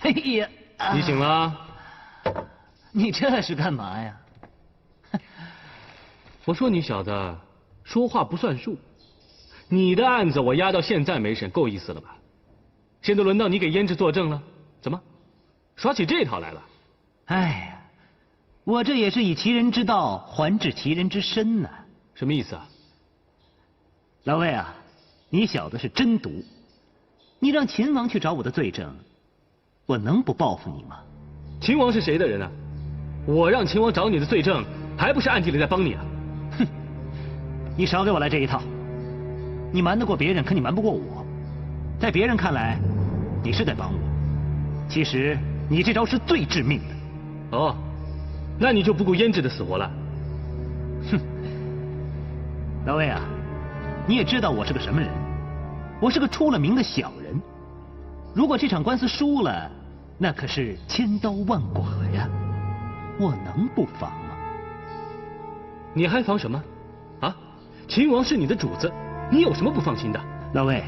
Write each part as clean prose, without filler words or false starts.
哎呀！你醒了？你这是干嘛呀？我说你小子说话不算数，你的案子我压到现在没审，够意思了吧？现在轮到你给胭脂作证了，怎么耍起这套来了？哎呀，我这也是以其人之道还治其人之身呢。什么意思啊？老魏啊，你小子是真毒！你让秦王去找我的罪证，我能不报复你吗？秦王是谁的人啊？我让秦王找你的罪证，还不是暗地里在帮你啊？哼，你少给我来这一套！你瞒得过别人，可你瞒不过我。在别人看来，你是在帮我，其实你这招是最致命的。哦，那你就不顾胭脂的死活了？哼，老魏啊，你也知道我是个什么人，我是个出了名的小人。如果这场官司输了，那可是千刀万剐呀，我能不防吗？你还防什么？啊，秦王是你的主子，你有什么不放心的？老魏，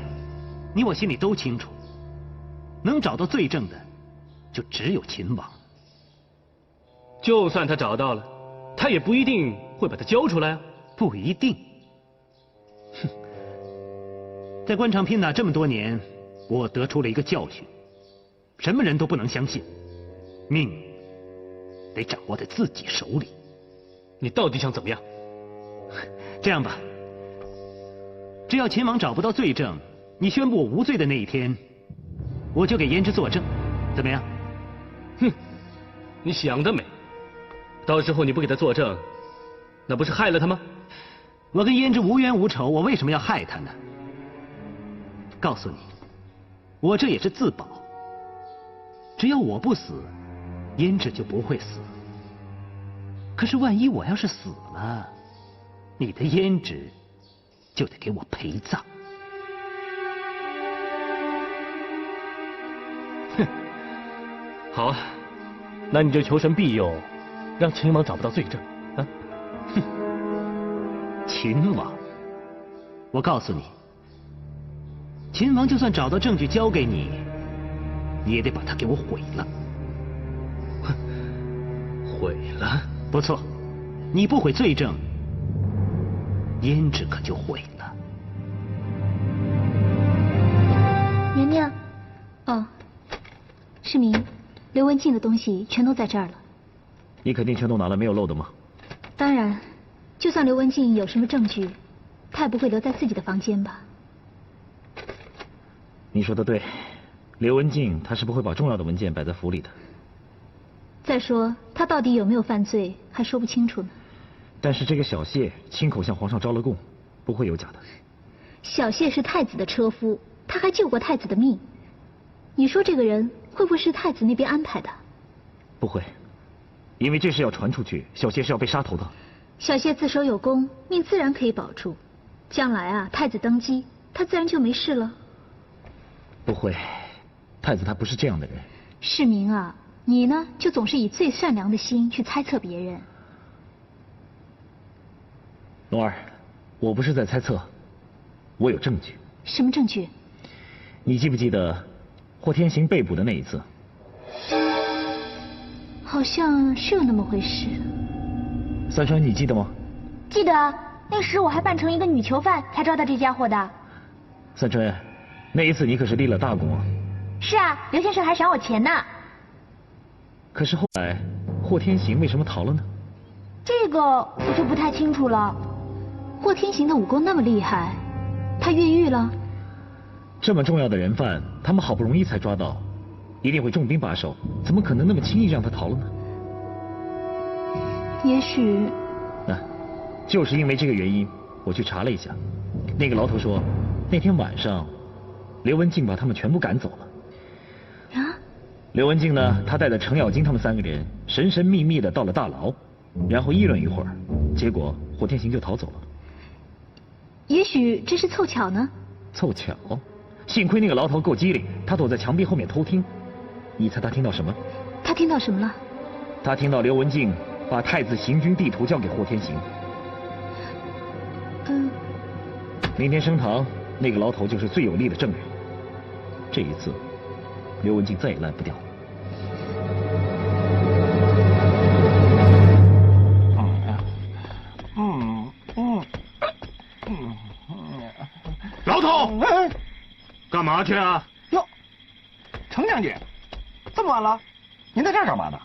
你我心里都清楚，能找到罪证的，就只有秦王。就算他找到了，他也不一定会把他交出来啊。不一定。哼，在官场拼打这么多年，我得出了一个教训：什么人都不能相信，命得掌握在自己手里。你到底想怎么样？这样吧，只要秦王找不到罪证，你宣布我无罪的那一天，我就给胭脂作证，怎么样？哼，你想得美！到时候你不给他作证，那不是害了他吗？我跟胭脂无冤无仇，我为什么要害他呢？告诉你，我这也是自保。只要我不死，胭脂就不会死。可是万一我要是死了，你的胭脂就得给我陪葬。哼，好啊，那你就求神庇佑，让秦王找不到罪证啊！哼，秦王，我告诉你，秦王就算找到证据交给你，你也得把他给我毁了。哼，毁了？不错，你不毁罪证，胭脂可就毁了。娘娘，哦，世民，刘文静的东西全都在这儿了。你肯定全都拿了，没有漏的吗？当然，就算刘文静有什么证据，他也不会留在自己的房间吧？你说的对，刘文静他是不会把重要的文件摆在府里的。再说，他到底有没有犯罪，还说不清楚呢。但是这个小谢亲口向皇上招了供，不会有假的。小谢是太子的车夫，他还救过太子的命。你说这个人会不会是太子那边安排的？不会，因为这事要传出去，小谢是要被杀头的。小谢自首有功，命自然可以保住。将来啊，太子登基，他自然就没事了。不会，太子他不是这样的人。世民啊，你呢就总是以最善良的心去猜测别人。龙儿，我不是在猜测，我有证据。什么证据？你记不记得霍天行被捕的那一次？好像是有那么回事。三川，你记得吗？记得啊，那时我还扮成一个女囚犯才招待这家伙的。三川，那一次你可是立了大功啊。是啊，刘先生还赏我钱呢。可是后来霍天行为什么逃了呢？这个我就不太清楚了。霍天行的武功那么厉害，他越狱了？这么重要的人犯，他们好不容易才抓到，一定会重兵把守，怎么可能那么轻易让他逃了呢？也许……就是因为这个原因，我去查了一下，那个牢头说，那天晚上，刘文静把他们全部赶走了。啊？刘文静呢，他带着程咬金他们3个人，神神秘秘的到了大牢，然后议论一会儿，结果霍天行就逃走了。也许这是凑巧呢。凑巧？幸亏那个牢头够机灵，他躲在墙壁后面偷听。你猜他听到什么？他听到什么了？他听到刘文静把太子行军地图交给霍天行。明天升堂，那个牢头就是最有力的证人。这一次，刘文静再也烂不掉了。牢头，干嘛去啊？哟，程将军，这么晚了，您在这儿干嘛呢？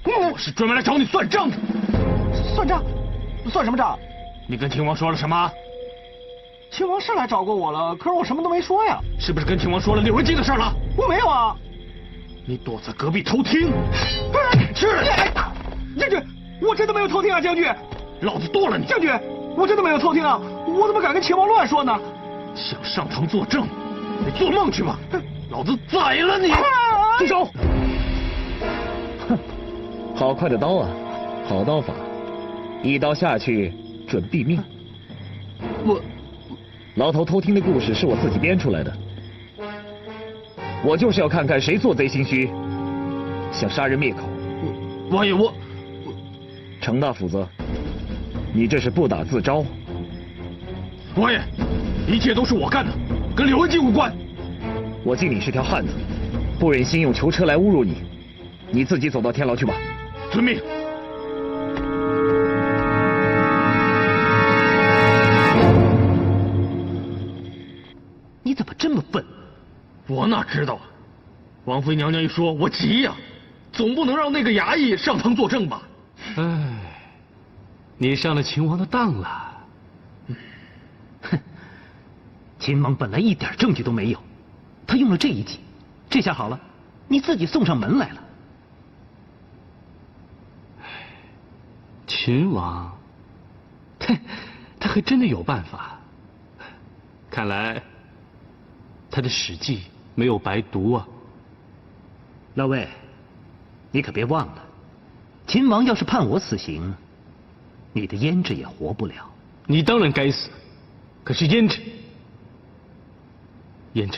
我是专门来找你算账的。算账？算什么账？你跟秦王说了什么？秦王是来找过我了，可是我什么都没说呀。是不是跟秦王说了柳文静的事了？我没有啊。你躲在隔壁偷听？是。将军，我真的没有偷听啊，将军。老子剁了你！将军，我真的没有偷听啊，我怎么敢跟秦王乱说呢？想上堂作证，你做梦去吧！老子宰了你！住手！哼，好快的刀啊，好刀法，一刀下去准毙命。牢头偷听的故事是我自己编出来的，我就是要看看谁做贼心虚，想杀人灭口。王爷，程大斧子，你这是不打自招。王爷，一切都是我干的，跟柳文静无关。我敬你是条汉子，不忍心用囚车来侮辱你，你自己走到天牢去吧。遵命。你怎么这么笨？我哪知道啊！王妃娘娘一说，我急呀，总不能让那个衙役上堂作证吧？哎，你上了秦王的当了。哼，秦王本来一点证据都没有，他用了这一计，这下好了，你自己送上门来了。秦王，他还真的有办法。看来他的史记没有白读啊。老魏，你可别忘了，秦王要是判我死刑，你的胭脂也活不了。你当然该死，可是胭脂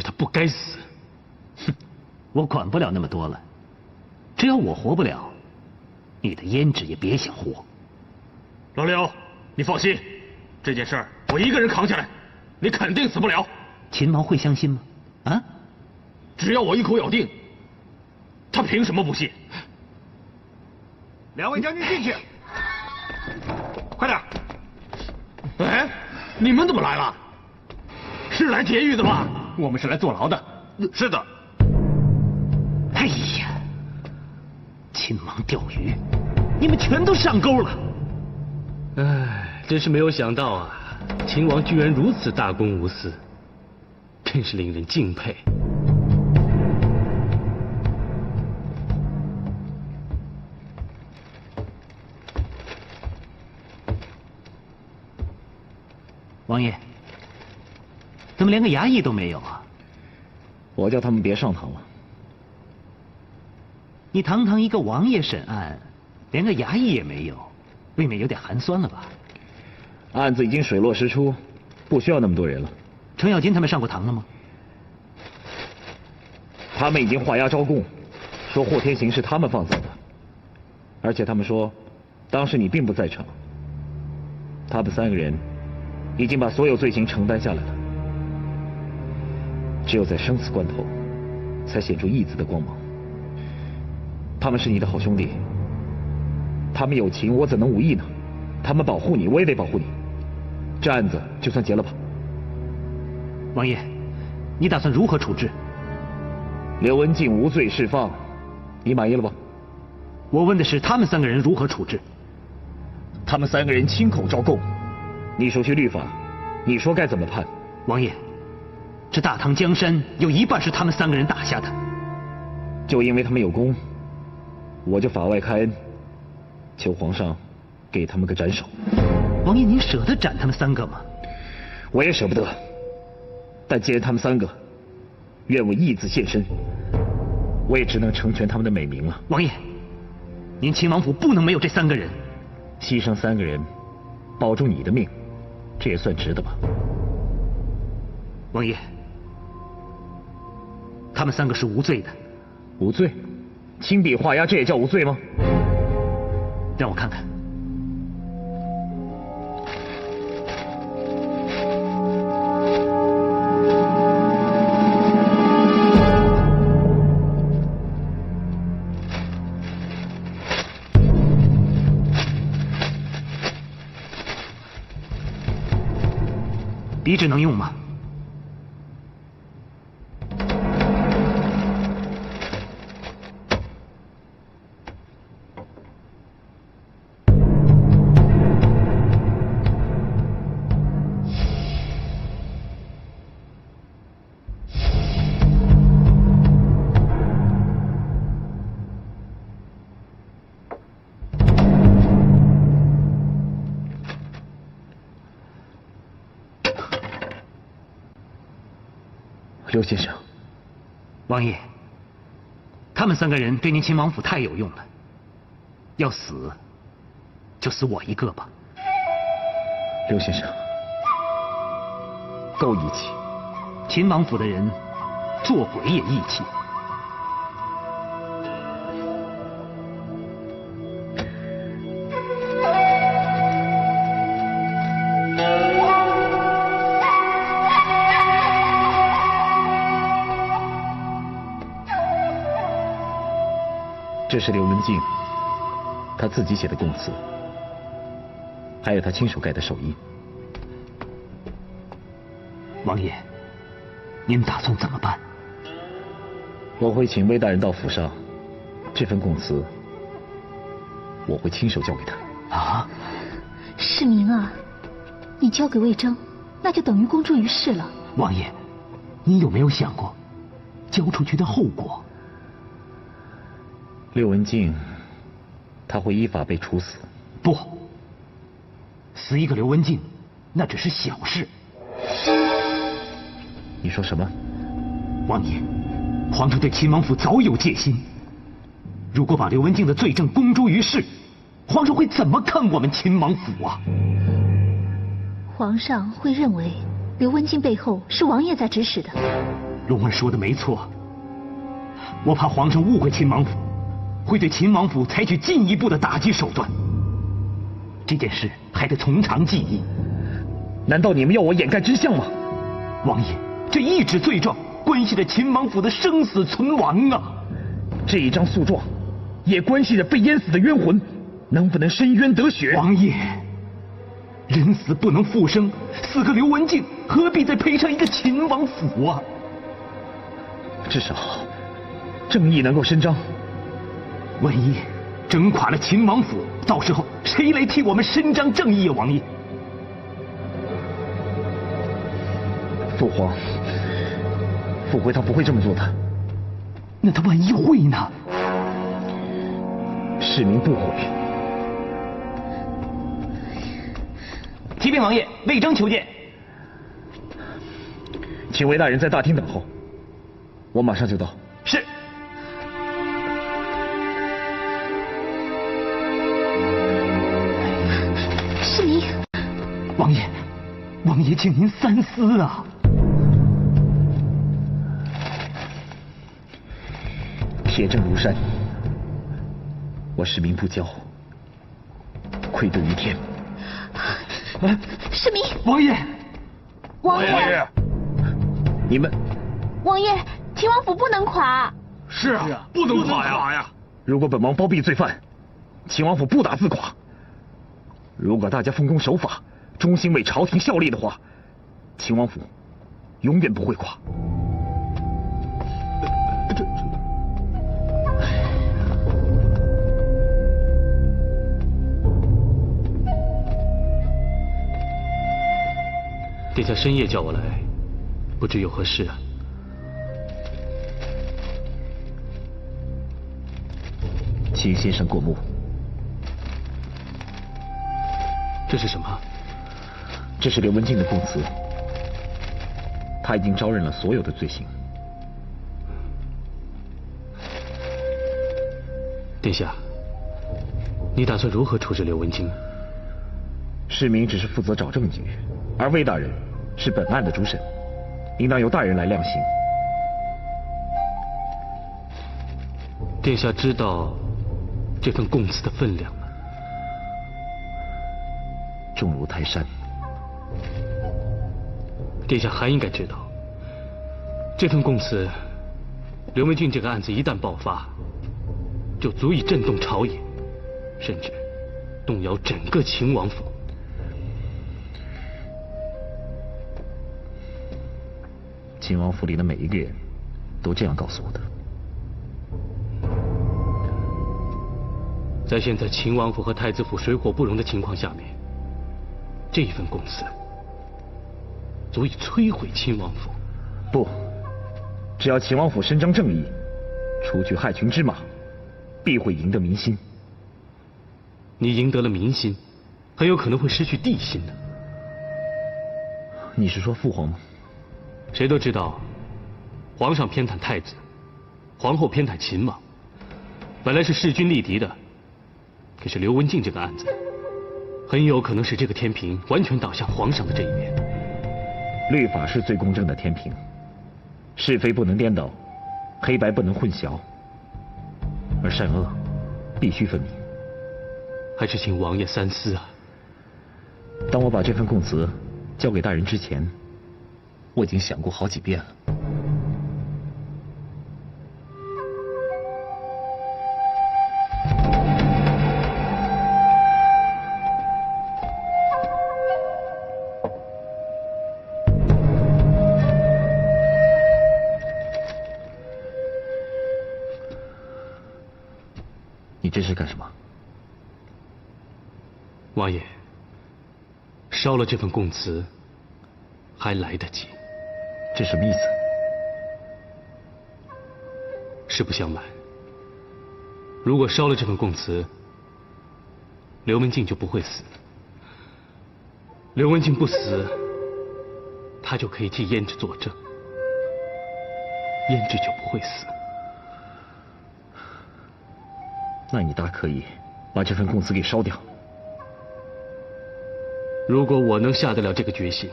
他不该死。哼，我管不了那么多了，只要我活不了，你的胭脂也别想活。老刘，你放心，这件事儿我一个人扛下来，你肯定死不了。秦王会相信吗？啊？只要我一口咬定，他凭什么不信？两位将军进去，快点！哎，你们怎么来了？是来劫狱的吧？我们是来坐牢的。是的。哎呀，秦王钓鱼，你们全都上钩了。哎，真是没有想到啊，秦王居然如此大公无私，真是令人敬佩。王爷，怎么连个衙役都没有啊？我叫他们别上堂了。你堂堂一个王爷审案，连个衙役也没有，未免有点寒酸了吧？案子已经水落石出，不需要那么多人了。程咬金他们上过堂了吗？他们已经画押招供，说霍天行是他们放走的，而且他们说，当时你并不在场。他们3个人已经把所有罪行承担下来了，只有在生死关头，才显出义字的光芒。他们是你的好兄弟，他们有情，我怎能无义呢？他们保护你，我也得保护你。这案子就算结了吧。王爷，你打算如何处置？刘文静无罪释放，你满意了吧？我问的是他们3个人如何处置。他们3个人亲口招供，你熟悉律法，你说该怎么判？王爷，这大唐江山有一半是他们3个人打下的。就因为他们有功，我就法外开恩，求皇上给他们个斩首。王爷，您舍得斩他们3个吗？我也舍不得，但既然他们3个愿为义字献身，我也只能成全他们的美名了。王爷，您秦王府不能没有这3个人。牺牲3个人，保住你的命，这也算值得吧？王爷，他们3个是无罪的。无罪？亲笔画押，这也叫无罪吗？让我看看。笔纸能用吗？刘先生，王爷，他们3个人对您秦王府太有用了，要死就死我一个吧。刘先生，够义气。秦王府的人做鬼也义气。这是刘文静他自己写的供词，还有他亲手盖的手印。王爷，您打算怎么办？我会请魏大人到府上，这份供词我会亲手交给他。啊？世民啊，你交给魏征，那就等于公诸于世了。王爷，您有没有想过交出去的后果？刘文静，他会依法被处死。不，死一个刘文静，那只是小事。你说什么？王爷，皇上对秦王府早有戒心，如果把刘文静的罪证公诸于世，皇上会怎么看我们秦王府啊？皇上会认为刘文静背后是王爷在指使的。龙儿说的没错，我怕皇上误会秦王府，会对秦王府采取进一步的打击手段。这件事还得从长计议。难道你们要我掩盖真相吗？王爷，这一纸罪状关系着秦王府的生死存亡啊！这一张诉状也关系着被淹死的冤魂能不能伸冤得雪。王爷，人死不能复生，死个刘文静，何必再赔上一个秦王府啊？至少正义能够伸张。万一整垮了秦王府，到时候谁来替我们伸张正义啊？王爷，父皇，傅回他不会这么做的。那他万一会呢？市民不悔。启禀王爷，魏征求见。请魏大人在大厅等候，我马上就到。是。世民，王爷，王爷，请您三思啊！铁证如山，我市民不交，愧对于天。世民，王爷，王爷，你们，王爷，秦王府不能垮。是啊，不能垮呀！如果本王包庇罪犯，秦王府不打自垮。如果大家奉公守法，忠心为朝廷效力的话，秦王府永远不会垮。殿下深夜叫我来，不知有何事啊？请先生过目。这是什么？这是刘文静的供词，他已经招认了所有的罪行。殿下，你打算如何处置刘文静？市民只是负责找证据，而魏大人是本案的主审，应当由大人来量刑。殿下知道这份供词的分量吗？重如泰山。殿下还应该知道，这份供词，刘文俊这个案子一旦爆发，就足以震动朝野，甚至动摇整个秦王府。秦王府里的每一个人都这样告诉我的。在现在秦王府和太子府水火不容的情况下面，这份供词足以摧毁秦王府。不，只要秦王府伸张正义，除去害群之马，必会赢得民心。你赢得了民心，很有可能会失去地心的。你是说父皇吗？谁都知道，皇上偏袒太子，皇后偏袒秦王，本来是势均力敌的。可是刘文静这个案子，很有可能是这个天平完全倒向皇上的这一边。律法是最公正的天平，是非不能颠倒，黑白不能混淆，而善恶必须分明。还是请王爷三思啊！当我把这份供词交给大人之前，我已经想过好几遍了。你这是干什么？王爷，烧了这份供词还来得及。这什么意思？实不相瞒，如果烧了这份供词，刘文静就不会死。刘文静不死，他就可以替胭脂作证，胭脂就不会死。那你大可以把这份供词给烧掉。如果我能下得了这个决心，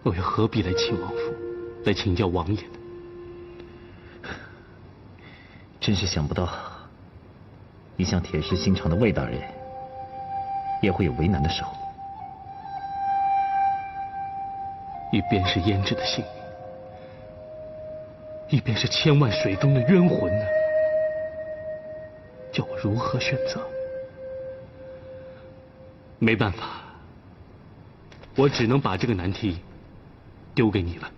我又何必来秦王府，来请教王爷呢？真是想不到，一向铁石心肠的魏大人，也会有为难的时候。一边是胭脂的性命，一边是千万水中的冤魂呢，叫我如何选择？没办法，我只能把这个难题丢给你了。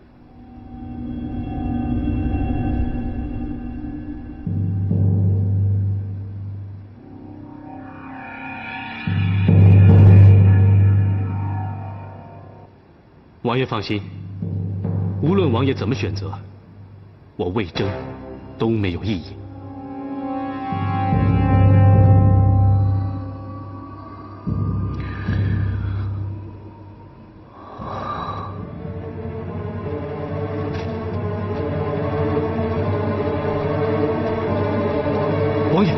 王爷放心，无论王爷怎么选择，我魏征都没有异议。王爷，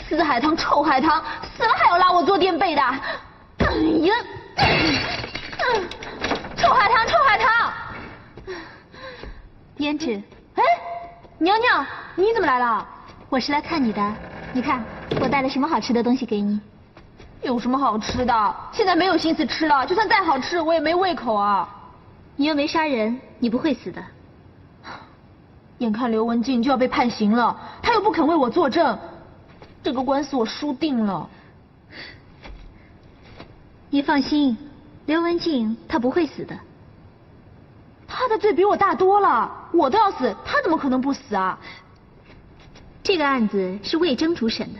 死海棠，臭海棠，死了还要拉我做垫背的！哎呀，臭海棠，臭海棠！胭脂，哎，娘娘，你怎么来了？我是来看你的。你看，我带了什么好吃的东西给你？有什么好吃的？现在没有心思吃了，就算再好吃，我也没胃口啊。你又没杀人，你不会死的。眼看刘文静就要被判刑了，他又不肯为我作证，这个官司我输定了。你放心，刘文静他不会死的。他的罪比我大多了，我都要死，他怎么可能不死啊？这个案子是魏征主审的。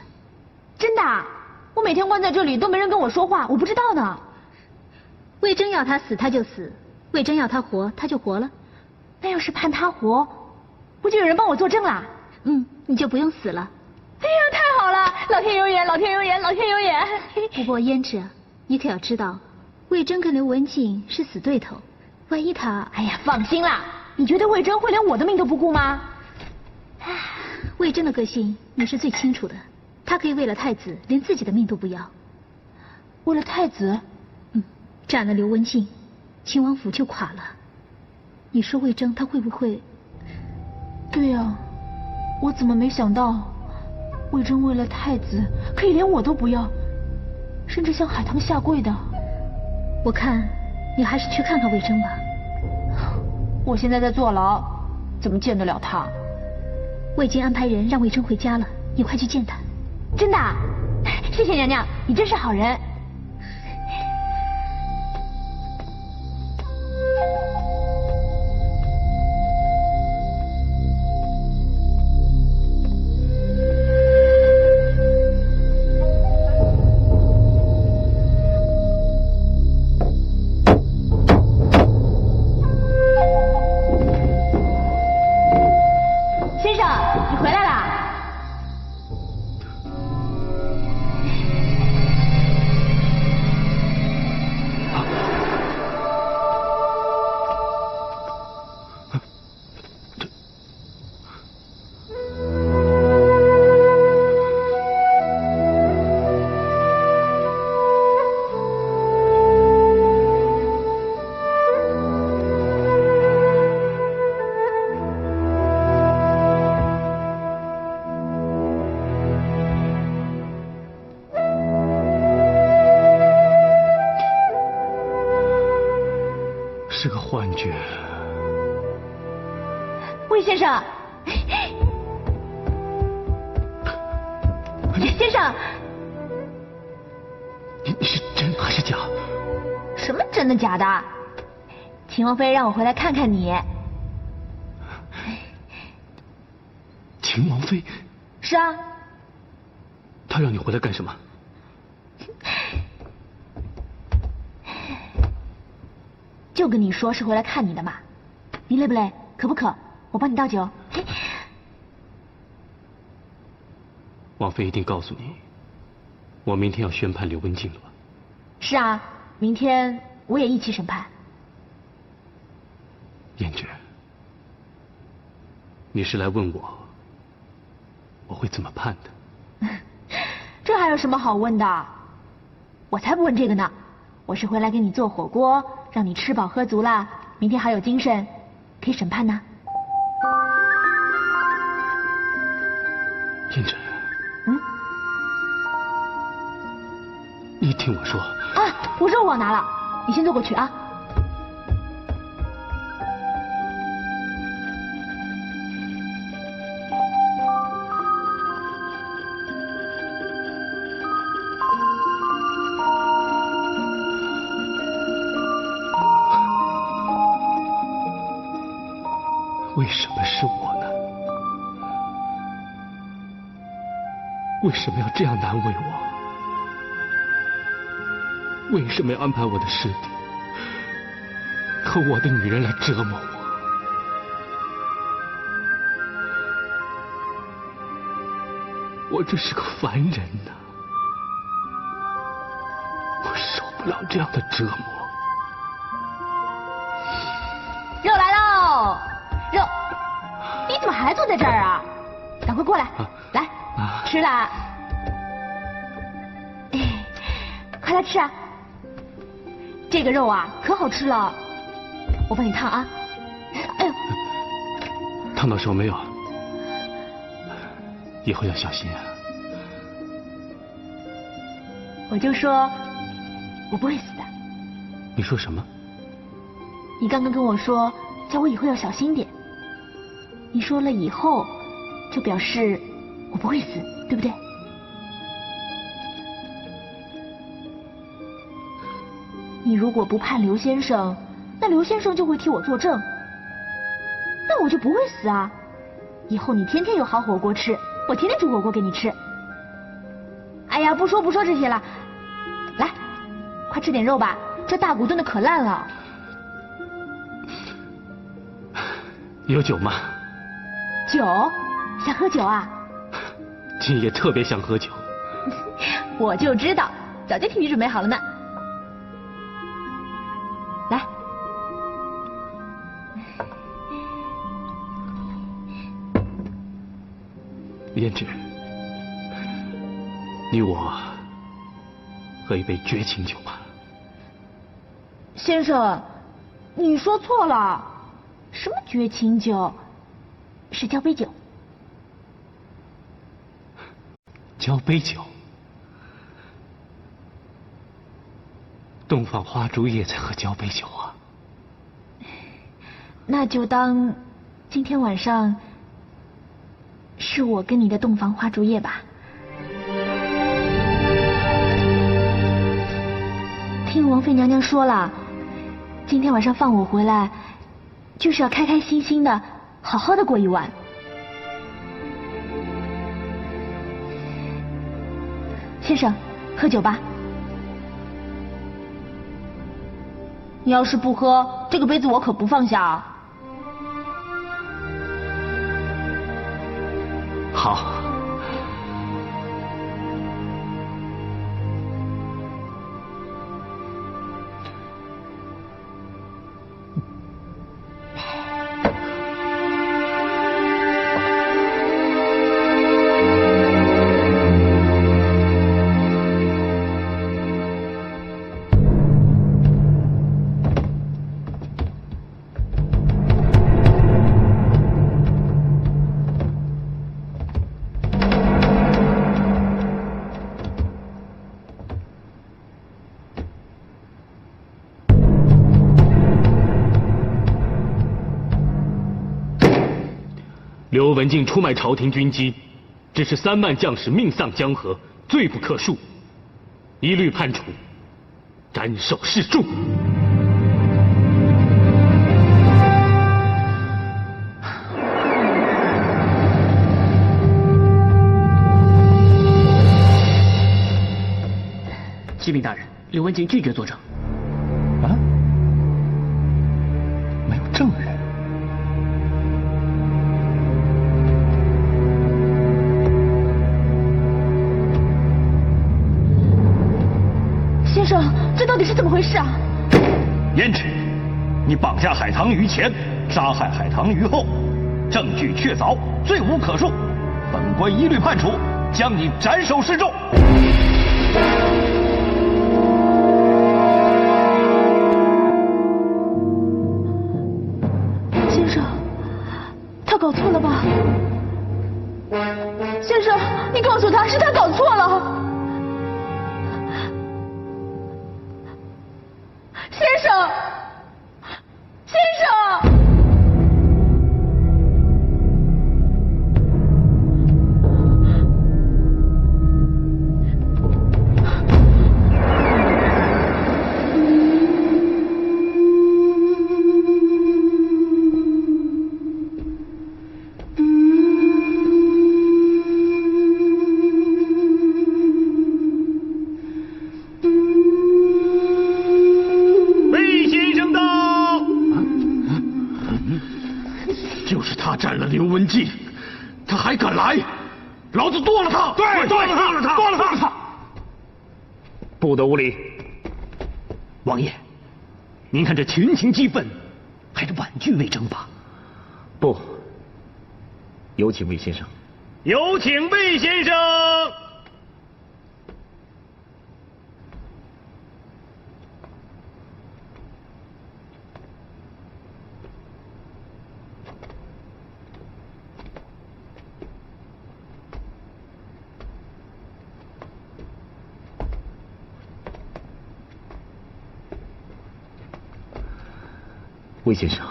真的啊？我每天关在这里都没人跟我说话，我不知道呢。魏征要他死他就死，魏征要他活他就活了。那要是判他活，不就有人帮我作证啦？你就不用死了。哎呀，太好了！老天有眼，老天有眼，老天有眼！不过胭脂，你可要知道，魏征跟刘文静是死对头，万一他……哎呀，放心啦，你觉得魏征会连我的命都不顾吗？魏征的个性你是最清楚的，他可以为了太子连自己的命都不要。为了太子？斩了刘文静，秦王府就垮了。你说魏征他会不会？对呀，我怎么没想到，魏征为了太子可以连我都不要，甚至向海棠下跪的。我看你还是去看看魏征吧。我现在在坐牢，怎么见得了他？我已经安排人让魏征回家了，你快去见他。真的啊？谢谢娘娘，你真是好人。先生，你回来啦？是个幻觉。魏先生，先生，你是真还是假？什么真的假的？秦王妃让我回来看看你。秦王妃？是啊。她让你回来干什么？就跟你说是回来看你的嘛，你累不累？渴不渴？我帮你倒酒。王妃一定告诉你，我明天要宣判刘文静了吧？是啊，明天我也一起审判。胭脂，你是来问我会怎么判的？这还有什么好问的？我才不问这个呢，我是回来给你做火锅，让你吃饱喝足了，明天还有精神，可以审判呢。胭脂，你听我说。啊，我肉忘拿了，你先坐过去啊。为什么是我呢？为什么要这样难为我？为什么要安排我的师弟和我的女人来折磨我？我只是个凡人呐，我受不了这样的折磨。肉来喽！肉，你怎么还坐在这儿啊？赶快过来，来，吃了。快来吃啊！这个肉啊，可好吃了，我帮你烫啊。哎呦，烫到手没有？以后要小心啊。我就说，我不会死的。你说什么？你刚刚跟我说，叫我以后要小心点。你说了以后，就表示我不会死，对不对？你如果不判刘先生，那刘先生就会替我作证，那我就不会死啊。以后你天天有好火锅吃，我天天煮火锅给你吃。哎呀，不说这些了，来，快吃点肉吧，这大骨炖的可烂了。有酒吗？酒？想喝酒啊？今夜特别想喝酒。我就知道，早就替你准备好了呢。来，胭脂，你我喝一杯绝情酒吧。先生，你说错了，什么绝情酒？是交杯酒。交杯酒？东方花烛夜才喝交杯酒啊？那就当今天晚上是我跟你的洞房花烛夜吧。听王妃娘娘说了，今天晚上放我回来，就是要开开心心的，好好的过一晚。先生，喝酒吧。你要是不喝，这个杯子我可不放下啊。好。刘文静出卖朝廷军机，致使3万将士命丧江河，罪不可恕，一律判处斩首示众。启禀大人，刘文静拒绝作证。啊？没有证人。先生，这到底是怎么回事啊？胭脂，你绑架海棠于前，杀害海棠于后，证据确凿，罪无可恕，本官一律判处，将你斩首示众。先生，他搞错了吧？先生，你告诉他是他搞错了。先生，先生。就是他斩了刘文静，他还敢来，老子剁了他！对，剁了他！剁了他！不得无礼。王爷，您看这群情激愤，还是婉拒魏征吧。不，有请魏先生。有请魏先生。魏先生，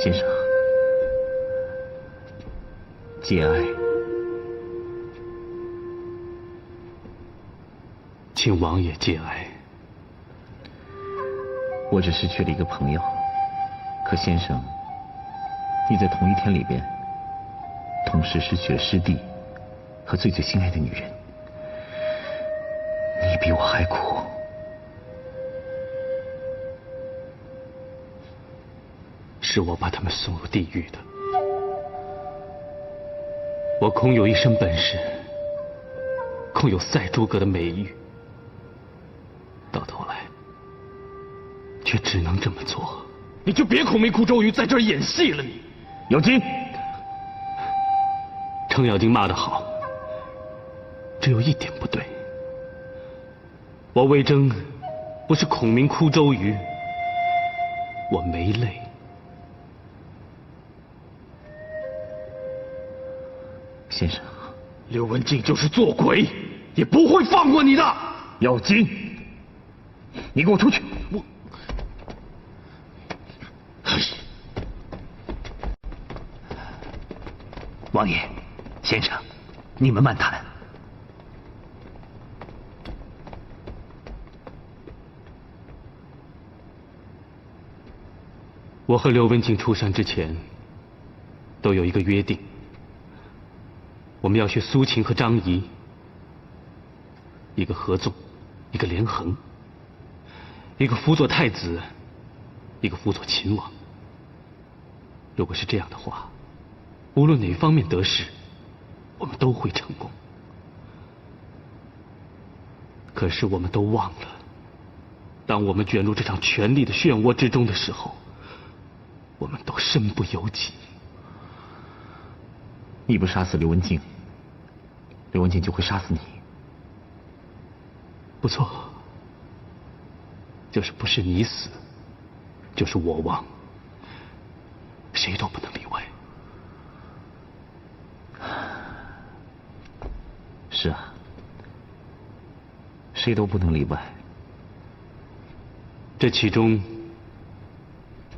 先生，节哀。请王爷节哀。我只失去了一个朋友，可先生，你在同一天里边，同时失去了师弟和最最心爱的女人，你比我还苦。是我把他们送入地狱的。我空有一身本事，空有赛诸葛的美誉，到头来却只能这么做。你就别孔明哭周瑜在这儿演戏了你。有金，程咬金骂得好，只有一点不对，我魏征不是孔明哭周瑜，我没泪。先生，刘文静就是做鬼，也不会放过你的。有金，你给我出去！我，王爷，先生，你们慢谈。我和刘文静出山之前，都有一个约定，我们要学苏秦和张仪，一个合纵，一个连横，一个辅佐太子，一个辅佐秦王。如果是这样的话，无论哪方面得势，我们都会成功。可是我们都忘了，当我们卷入这场权力的漩涡之中的时候，我们都身不由己。你不杀死刘文静，刘文静就会杀死你。不错，就是不是你死，就是我亡，谁都不能例外。是啊，谁都不能例外。这其中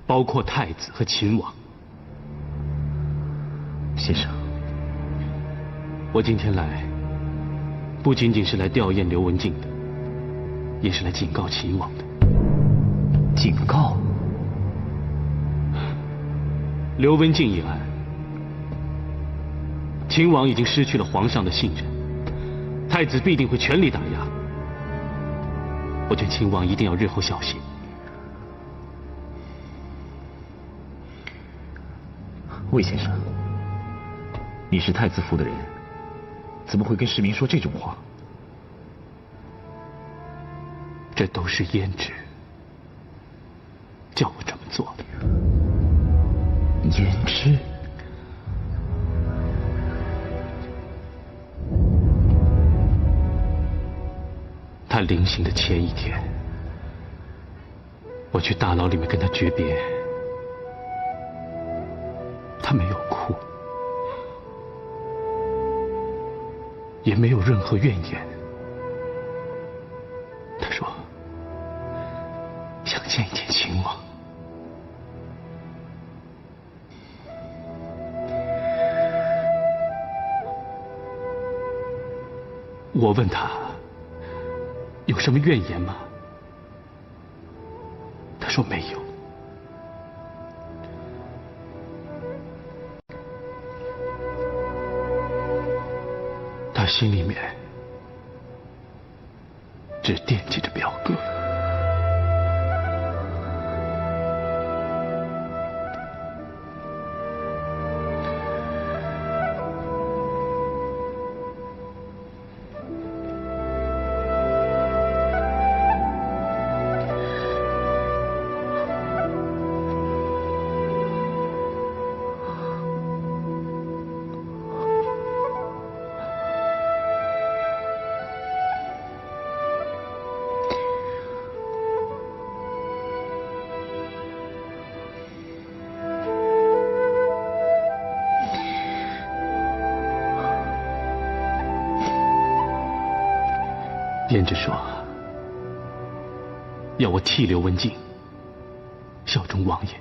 包括太子和秦王。先生，我今天来，不仅仅是来吊唁刘文静的，也是来警告秦王的。警告？刘文静一案，秦王已经失去了皇上的信任，太子必定会全力打压。我劝秦王一定要日后小心。魏先生，你是太子府的人，怎么会跟市民说这种话？这都是胭脂叫我这么做的。胭脂？他临行的前一天，我去大牢里面跟他诀别，他没有哭，也没有任何怨言。他说想见一见秦王。我问他有什么怨言吗？他说没有。他心里面只惦记着表哥。胭脂说要我替刘文静效忠王爷。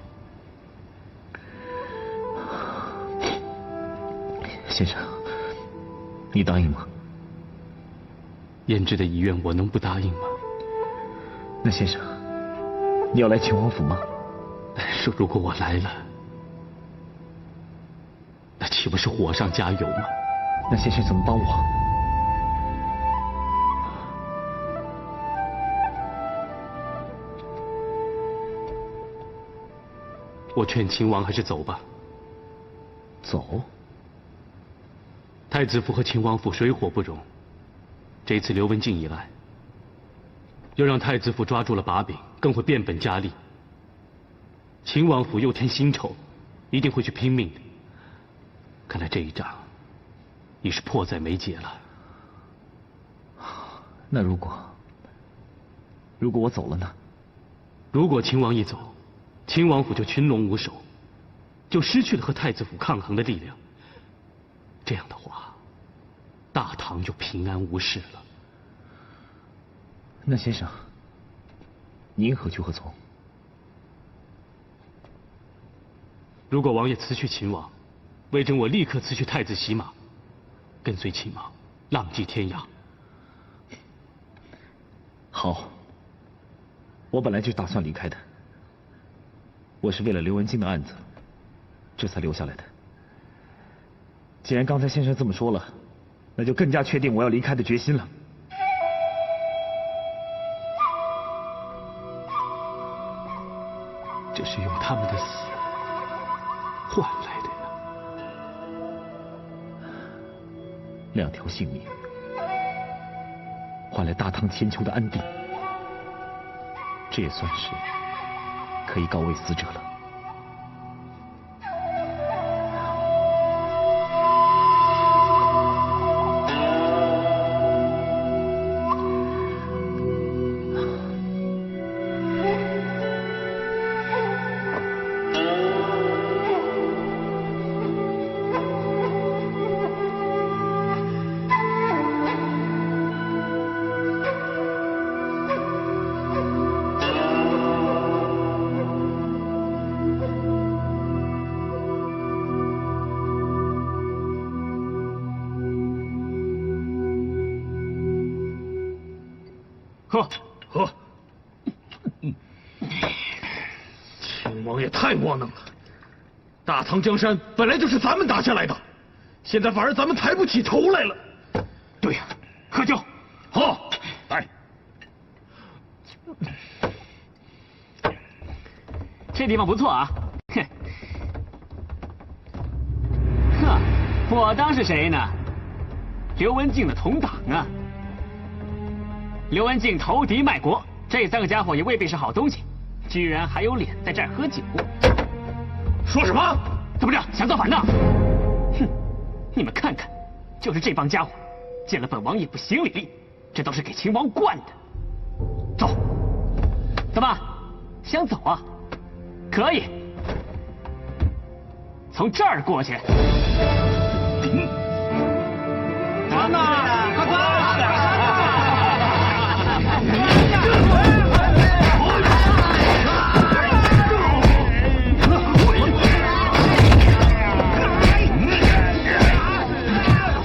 先生，你答应吗？胭脂的遗愿我能不答应吗？那先生，你要来秦王府吗？说如果我来了，那岂不是火上加油吗？那先生怎么帮我？我劝秦王还是走吧。走？太子府和秦王府水火不容，这次刘文静一案，又让太子府抓住了把柄，更会变本加厉。秦王府又添新仇，一定会去拼命的。看来这一仗已是迫在眉睫了。那如果我走了呢？如果秦王一走，秦王府就群龙无首，就失去了和太子府抗衡的力量。这样的话，大唐就平安无事了。那先生，您何去何从？如果王爷辞去秦王，魏征我立刻辞去太子洗马，跟随秦王浪迹天涯。好，我本来就打算离开的。我是为了刘文静的案子，这才留下来的。既然刚才先生这么说了，那就更加确定我要离开的决心了。这是用他们的死换来的呀。2条性命，换来大唐千秋的安定，这也算是可以告慰死者了。喝！秦王爷太窝囊了，大唐江山本来就是咱们打下来的，现在反而咱们抬不起头来了。对呀，喝酒！好，来。这地方不错啊，哼！哼，我当是谁呢？刘文静的同党啊！刘文静投敌卖国，这3个家伙也未必是好东西，居然还有脸在这儿喝酒。说什么？怎么着？想造反呢？哼！你们看看，就是这帮家伙，见了本王也不行礼，这都是给秦王惯的。走！怎么想走啊？可以，从这儿过去。啊呐！快快！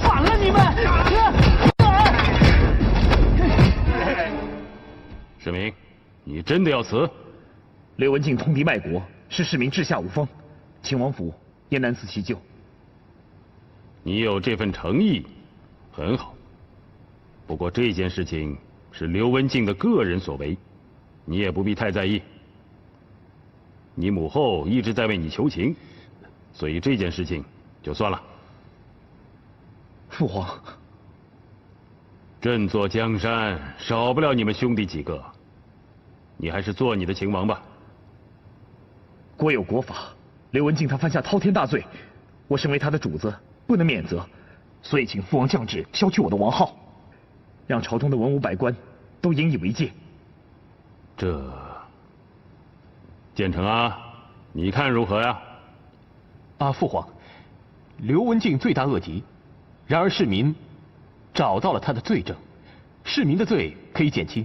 反了你们！世民，你真的要辞？刘文静通敌卖国，是市民治下无方，秦王府也难辞其咎。你有这份诚意，很好。不过这件事情是刘文静的个人所为，你也不必太在意。你母后一直在为你求情，所以这件事情就算了。父皇，振作江山少不了你们兄弟几个，你还是做你的秦王吧。国有国法，刘文静他犯下滔天大罪，我身为他的主子，不能免责，所以请父王降旨削去我的王号，让朝中的文武百官都引以为戒。这，建成啊，你看如何呀？父皇，刘文静罪大恶极，然而市民找到了他的罪证，市民的罪可以减轻。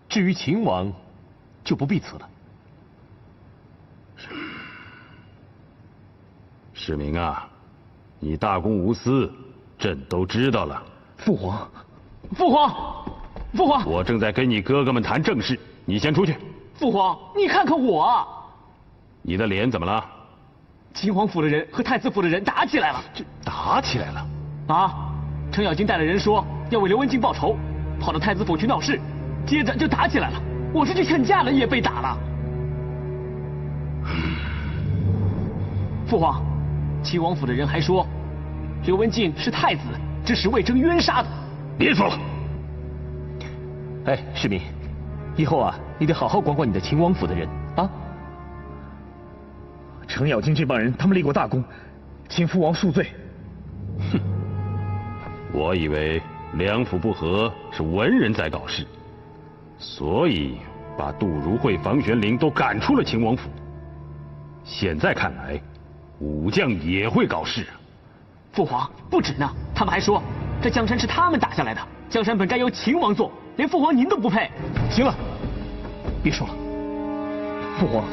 至于秦王，就不必辞了。世民啊，你大公无私，朕都知道了。父皇，父皇，父皇，我正在跟你哥哥们谈正事，你先出去。父皇，你看看我，你的脸怎么了？秦王府的人和太子府的人打起来了。这打起来了？啊！程咬金带了人说要为刘文静报仇，跑到太子府去闹事，接着就打起来了。我是去劝架了，也被打了。父皇，秦王府的人还说，刘文静是太子指使魏征冤杀的。别说了。哎，世民，以后啊，你得好好管管你的秦王府的人啊。程咬金这帮人，他们立过大功，请父王恕罪。哼，我以为两府不和是文人在搞事，所以把杜如晦、房玄龄都赶出了秦王府。现在看来，武将也会搞事啊！父皇，不止呢，他们还说这江山是他们打下来的，江山本该由秦王做，连父皇您都不配。行了，别说了，父皇，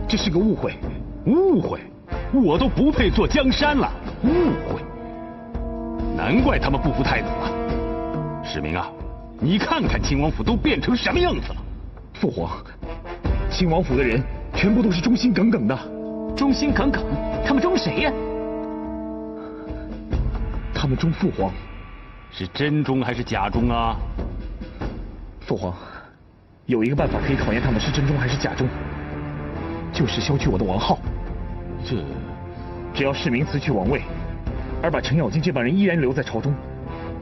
这是个误会。误会？我都不配做江山了。误会？难怪他们不服太子了。世民啊，你看看秦王府都变成什么样子了。父皇，秦王府的人全部都是忠心耿耿的。忠心耿耿？他们忠谁呀？他们忠父皇。是真忠还是假忠啊？父皇，有一个办法可以考验他们是真忠还是假忠，就是削去我的王号。只要世民辞去王位，而把程咬金这帮人依然留在朝中，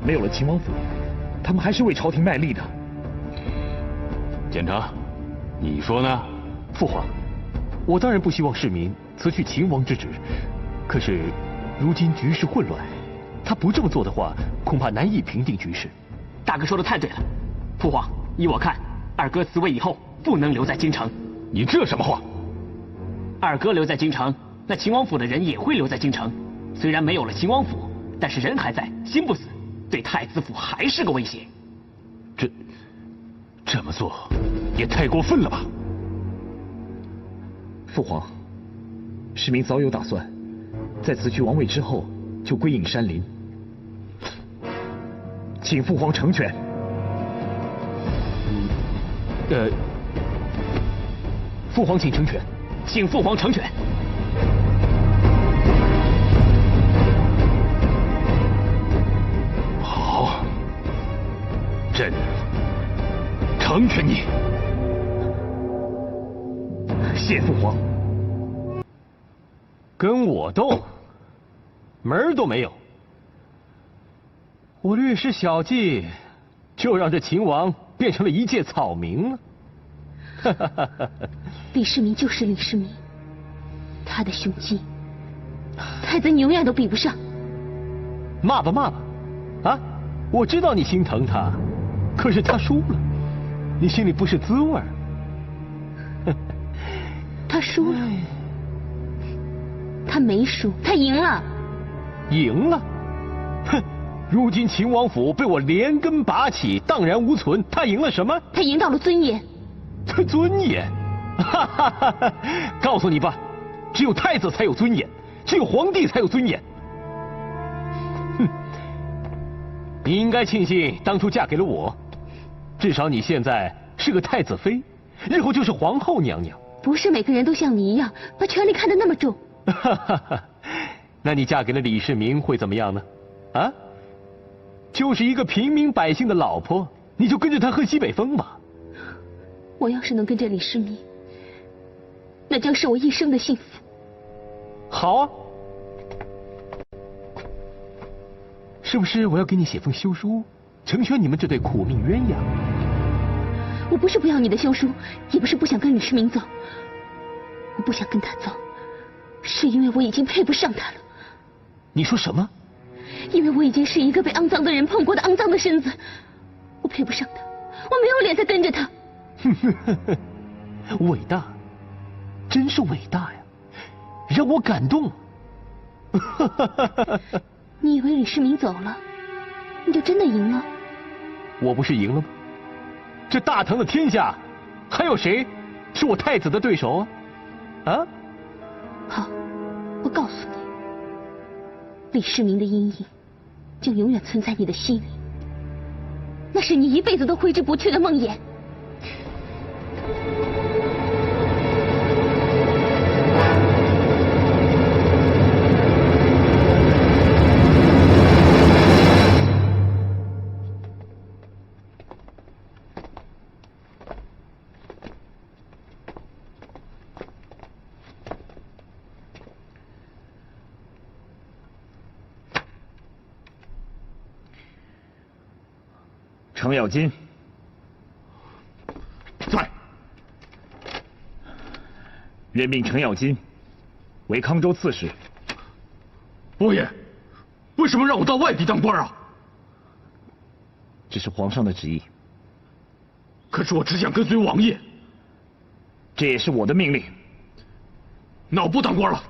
没有了秦王府，他们还是为朝廷卖力的。简成，你说呢？父皇，我当然不希望世民辞去秦王之职，可是如今局势混乱，他不这么做的话，恐怕难以平定局势。大哥说的太对了，父皇，依我看，二哥辞位以后不能留在京城。你这什么话？二哥留在京城，那秦王府的人也会留在京城。虽然没有了秦王府，但是人还在，心不死，对太子府还是个威胁。这么做也太过分了吧？父皇，世民早有打算，在辞去王位之后就归隐山林，请父皇成全。父皇请成全。请父皇成全。好，朕成全你。谢父皇。跟我斗，门儿都没有。我略施小计，就让这秦王变成了一介草民了。李世民就是李世民，他的胸襟，太子你永远都比不上。骂吧骂吧，啊！我知道你心疼他，可是他输了，你心里不是滋味儿。他输了，他没输，他赢了。赢了？哼！如今秦王府被我连根拔起，荡然无存，他赢了什么？他赢到了尊严。尊严？哈哈哈哈！告诉你吧，只有太子才有尊严，只有皇帝才有尊严。哼！你应该庆幸当初嫁给了我，至少你现在是个太子妃，日后就是皇后娘娘。不是每个人都像你一样把权力看得那么重。哈哈哈！那你嫁给了李世民会怎么样呢？啊？就是一个平民百姓的老婆，你就跟着他喝西北风吧。我要是能跟着李世民，那将是我一生的幸福。好啊，是不是我要给你写封休书，成全你们这对苦命鸳鸯？我不是不要你的休书，也不是不想跟李世民走，我不想跟他走，是因为我已经配不上他了。你说什么？因为我已经是一个被肮脏的人碰过的肮脏的身子，我配不上他，我没有脸再跟着他。伟大，真是伟大呀，让我感动。你以为李世民走了，你就真的赢了？我不是赢了吗？这大唐的天下，还有谁是我太子的对手啊？啊？好，我告诉你，李世民的阴影将永远存在你的心里，那是你一辈子都挥之不去的梦魇。程咬金，在。任命程咬金为康州刺史。王爷，为什么让我到外地当官啊？这是皇上的旨意。可是我只想跟随王爷。这也是我的命令。那我不当官了。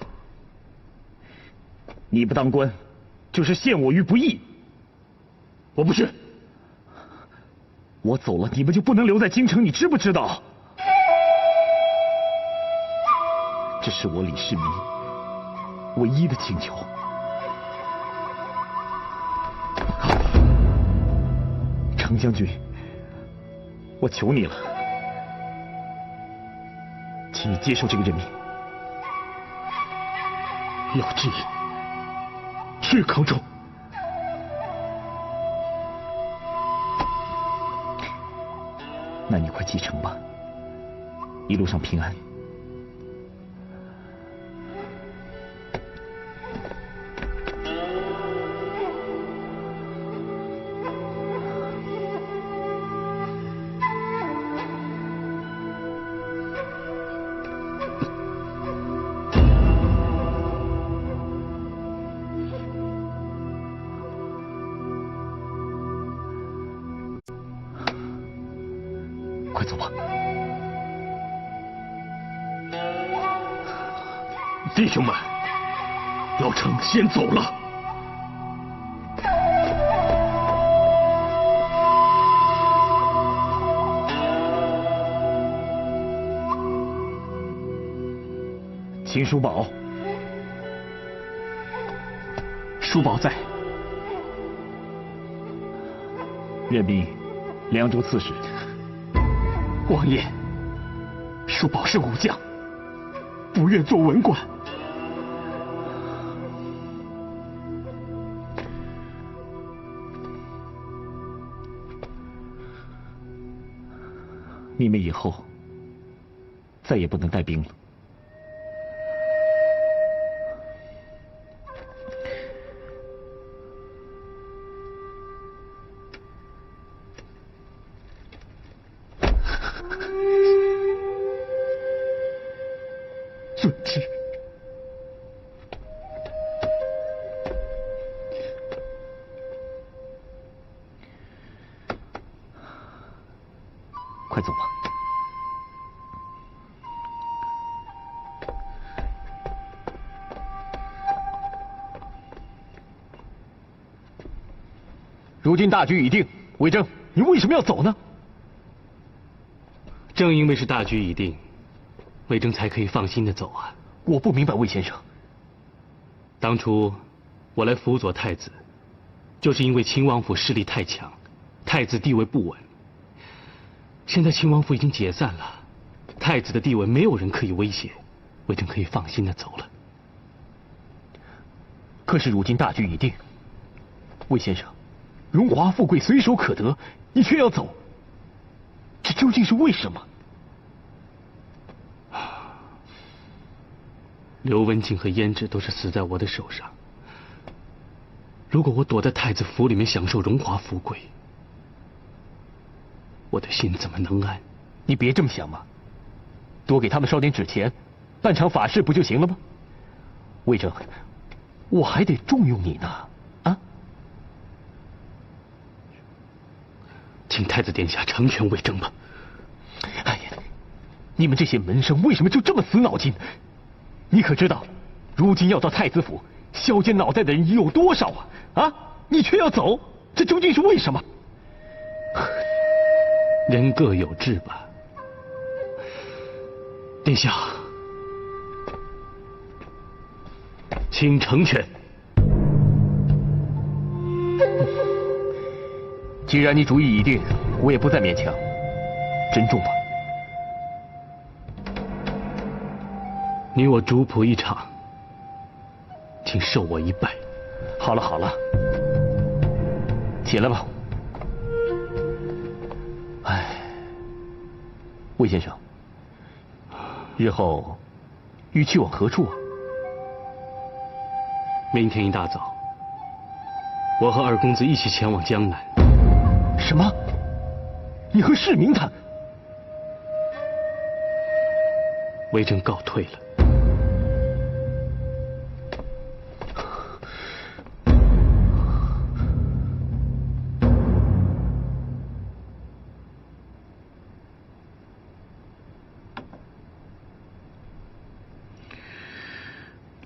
你不当官，就是陷我于不义。我不去。我走了，你们就不能留在京城，你知不知道？这是我李世民唯一的请求。程将军，我求你了，请你接受这个任命。有旨意，去康州。那你快启程吧，一路上平安。快走吧。弟兄们，老程先走了。秦叔宝，叔宝在。任命凉州刺史。王爷，叔宝是武将，不愿做文官。你们以后再也不能带兵了。遵旨。快走吧。如今大局已定，魏征，你为什么要走呢？正因为是大局已定，魏征才可以放心的走啊。我不明白魏先生。当初我来辅佐太子，就是因为秦王府势力太强，太子地位不稳。现在秦王府已经解散了，太子的地位没有人可以威胁，魏征可以放心的走了。可是如今大局已定，魏先生，荣华富贵随手可得，你却要走，这究竟是为什么？刘文静和胭脂都是死在我的手上。如果我躲在太子府里面享受荣华富贵，我的心怎么能安？你别这么想嘛，多给他们烧点纸钱，办场法事不就行了吗？魏征，我还得重用你呢，啊！请太子殿下成全魏征吧。哎呀，你们这些门生为什么就这么死脑筋？你可知道，如今要到太子府削尖脑袋的人有多少啊？啊！你却要走，这究竟是为什么？人各有志吧。殿下，请成全。既然你主意已定，我也不再勉强，珍重吧。你我主仆一场，请受我一拜。好了好了，起来吧。哎，魏先生，日后欲去往何处啊？明天一大早，我和二公子一起前往江南。什么？你和世民他？魏征告退了。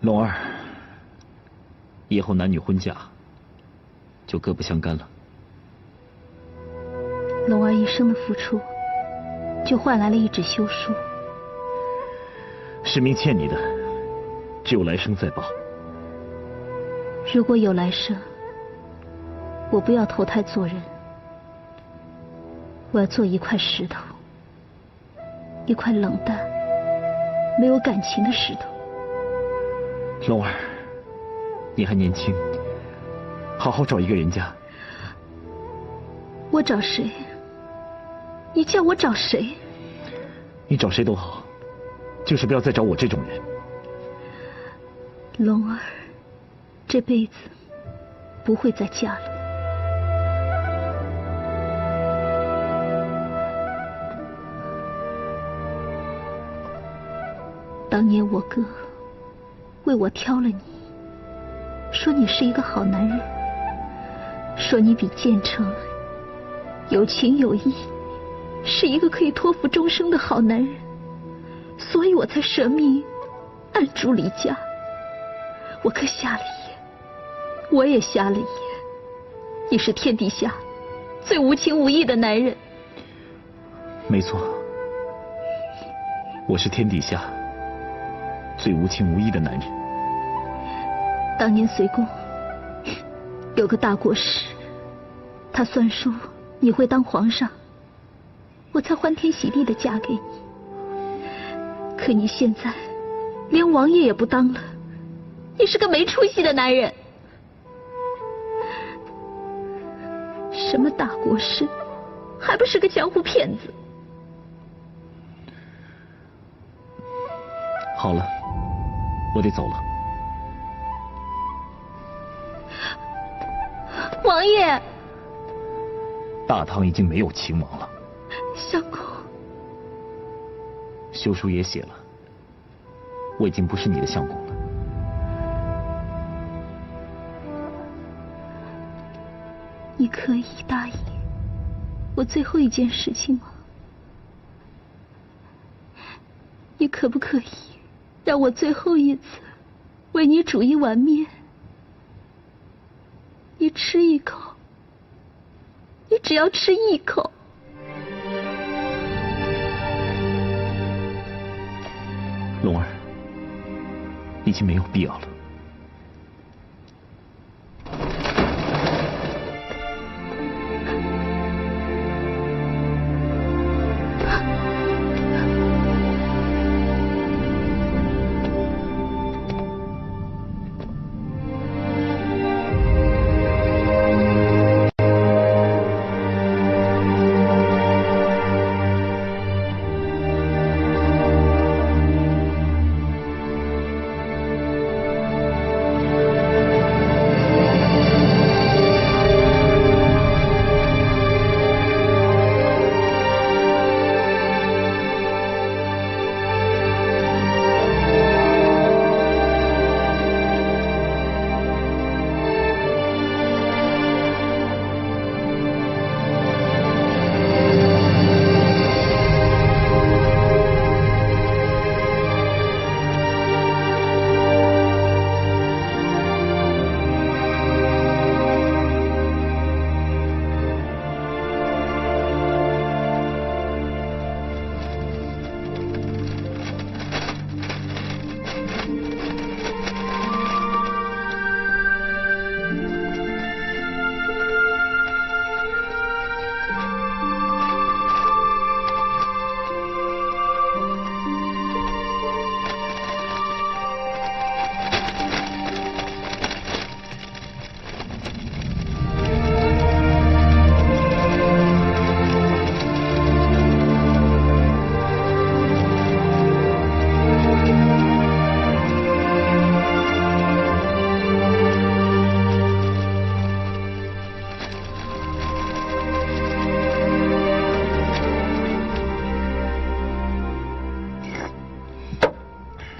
龙儿，以后男女婚嫁就各不相干了。龙儿一生的付出，就换来了一纸休书。世明欠你的，只有来生再报。如果有来生，我不要投胎做人，我要做一块石头，一块冷淡、没有感情的石头。龙儿，你还年轻，好好找一个人家。我找谁？你叫我找谁？你找谁都好，就是不要再找我这种人。龙儿，这辈子不会再嫁了。当年我哥为我挑了你，说你是一个好男人，说你比建成有情有义，是一个可以托付终生的好男人，所以我才舍命按住离家。我可瞎了眼，我也瞎了眼。你是天底下最无情无义的男人。没错，我是天底下最无情无义的男人。当年隋宫有个大国师，他算说你会当皇上，我才欢天喜地的嫁给你。可你现在连王爷也不当了，你是个没出息的男人。什么大国师，还不是个江湖骗子。好了，我得走了。王爷，大唐已经没有秦王了。相公，休书也写了，我已经不是你的相公了。你可以答应我最后一件事情吗？你可不可以让我最后一次为你煮一碗面？你吃一口，你只要吃一口。龙儿，已经没有必要了。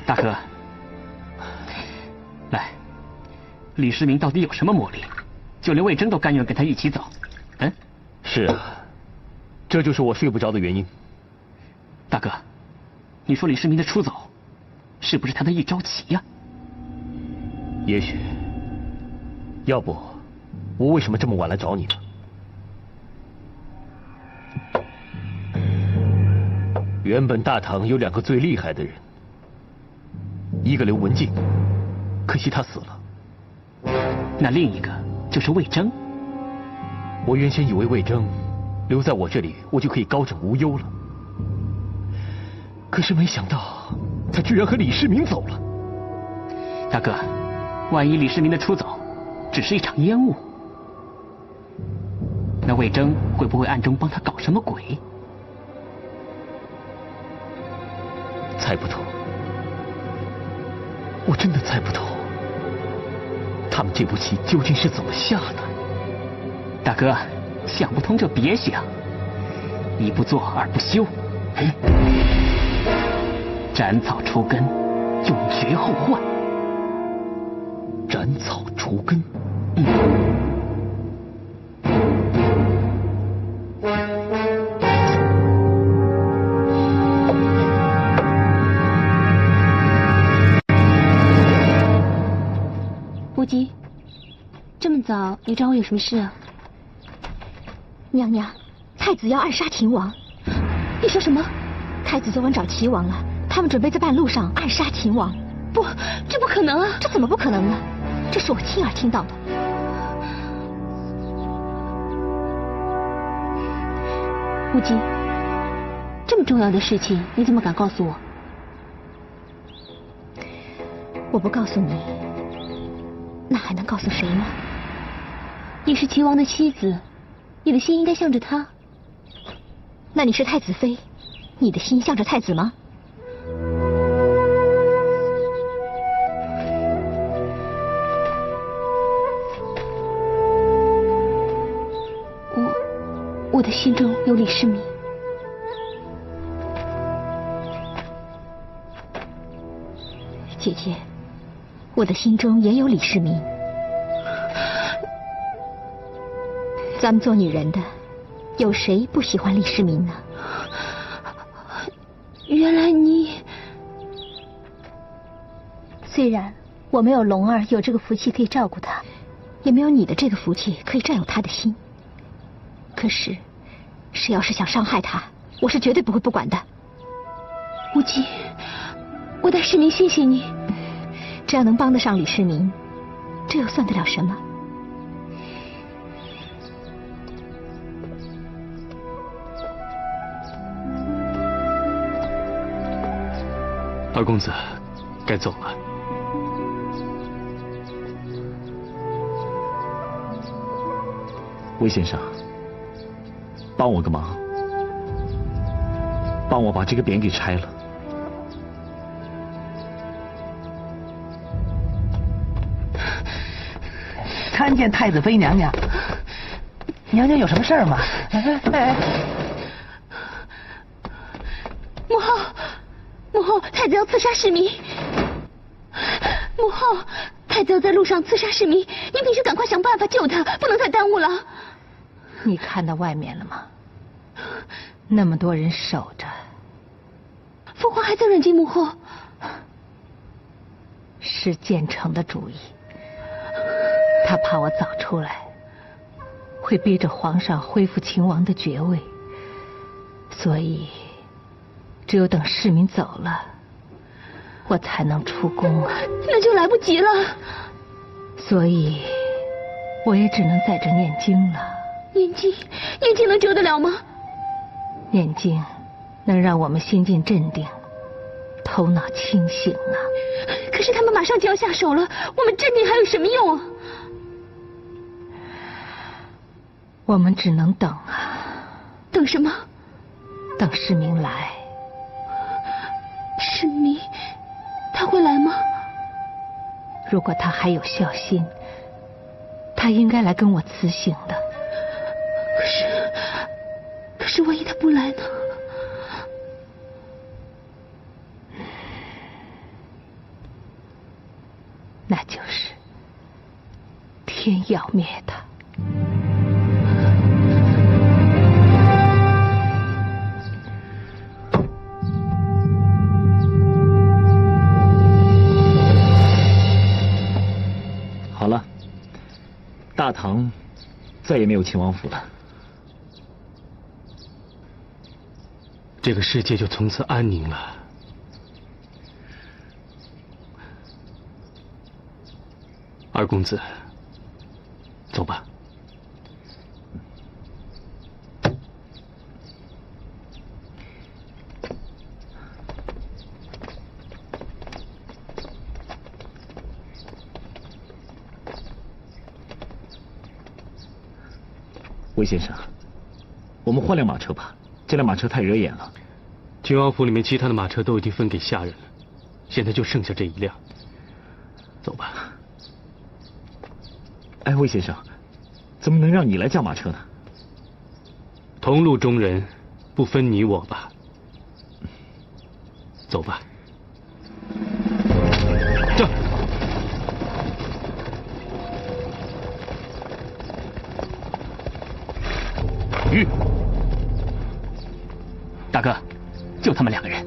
大哥，来，李世民到底有什么魔力？就连魏征都甘愿跟他一起走。嗯，是啊，这就是我睡不着的原因。大哥，你说李世民的出走，是不是他的一招棋呀？也许，要不，我为什么这么晚来找你呢？原本大唐有2个最厉害的人，一个刘文静，可惜他死了。那另一个就是魏征。我原先以为魏征留在我这里，我就可以高枕无忧了。可是没想到，他居然和李世民走了。大哥，万一李世民的出走只是一场烟雾，那魏征会不会暗中帮他搞什么鬼？猜不透，我真的猜不透，他们这步棋究竟是怎么下的？大哥，想不通就别想，一不做二不休。斩草除根，永绝后患。斩草除根。无极，这么早，你找我有什么事啊？娘娘，太子要暗杀秦王。你说什么？太子昨晚找齐王了，他们准备在半路上暗杀秦王。不，这不可能啊！这怎么不可能呢？这是我亲耳听到的。无极，这么重要的事情，你怎么敢告诉我？我不告诉你，那还能告诉谁呢？你是齐王的妻子，你的心应该向着他。那你是太子妃，你的心向着太子吗？我的心中有李世民。姐姐，我的心中也有李世民。咱们做女人的，有谁不喜欢李世民呢？原来你……虽然我没有龙儿有这个福气可以照顾他，也没有你的这个福气可以占有他的心，可是谁要是想伤害他，我是绝对不会不管的。无极，我代世民谢谢你。只要能帮得上李世民，这又算得了什么？二公子，该走了。魏先生，帮我个忙，帮我把这个匾给拆了。参见太子妃娘娘。娘娘有什么事儿吗？母后，母后，太子要刺杀世民。母后，太子要在路上刺杀世民，您必须赶快想办法救他，不能再耽误了。你看到外面了吗？那么多人守着。父皇还在软禁母后。是建成的主意。他怕我早出来，会逼着皇上恢复秦王的爵位，所以只有等世民走了，我才能出宫啊。那就来不及了。所以我也只能在这念经了。念经，念经能救得了吗？念经能让我们心境镇定，头脑清醒啊。可是他们马上就要下手了，我们镇定还有什么用啊？我们只能等啊。等什么？等世民来。世民，他会来吗？如果他还有孝心，他应该来跟我辞行的。可是万一他不来呢？那就是天要灭他。大唐再也没有秦王府了，这个世界就从此安宁了。二公子，走吧。魏先生，我们换辆马车吧，这辆马车太惹眼了。秦王府里面其他的马车都已经分给下人了，现在就剩下这一辆。走吧。哎，魏先生，怎么能让你来驾马车呢？同路中人，不分你我吧。走吧。这。大哥，就他们2个人，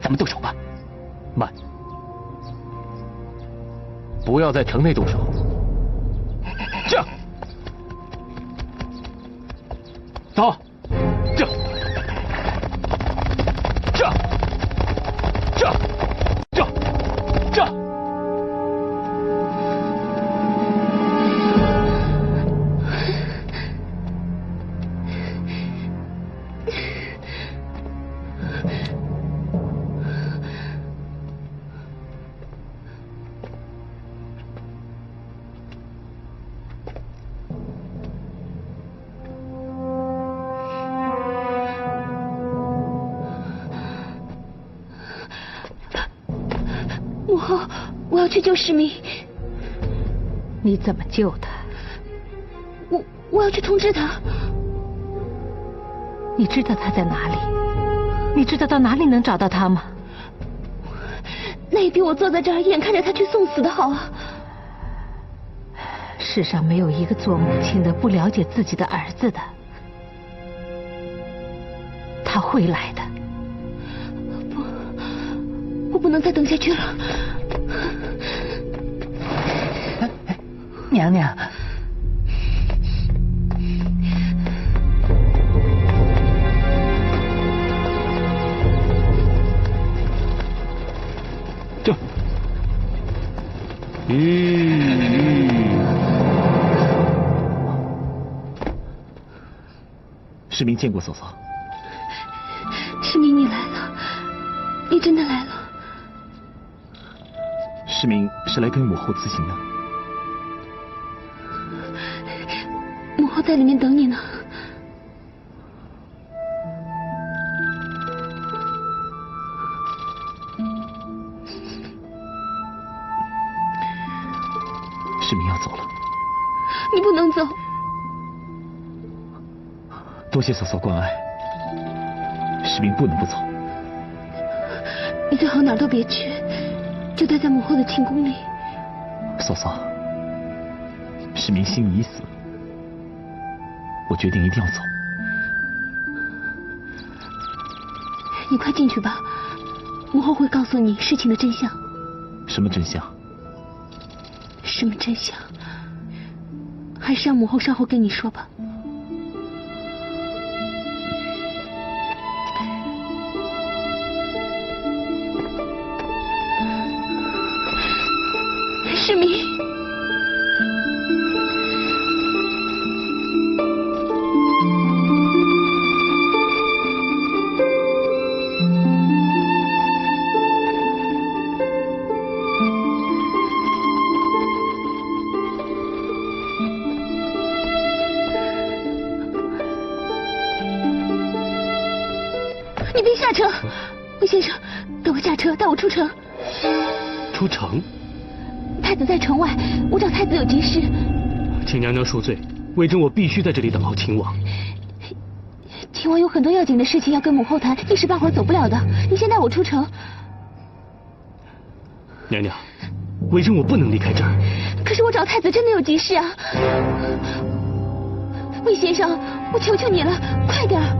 咱们动手吧。慢，不要在城内动手。这，走，这，这，这，这，这。母后，我要去救世民。你怎么救他？我要去通知他。你知道他在哪里？你知道到哪里能找到他吗？那也比我坐在这儿眼看着他去送死的好啊。世上没有一个做母亲的不了解自己的儿子的。他会来的。我不能再等下去了。娘娘，这，世民见过嫂嫂。世民，你来了，你真的来了。世民是来跟母后辞行的。母后在里面等你呢。世民要走了。你不能走。多谢嫂嫂关爱，世民不能不走。你最好哪儿都别去，就待在母后的寝宫里。嫂嫂，世民心已死，我决定一定要走。你快进去吧，母后会告诉你事情的真相。什么真相？什么真相？还是让母后稍后跟你说吧。世民，你别下车，魏先生，带我下车，带我出城。出城？太子在城外，我找太子有急事。请娘娘恕罪，魏征我必须在这里等候秦王。秦王有很多要紧的事情要跟母后谈，一时半会儿走不了的。你先带我出城。娘娘，魏征我不能离开这儿。可是我找太子真的有急事啊！魏先生，我求求你了，快点儿！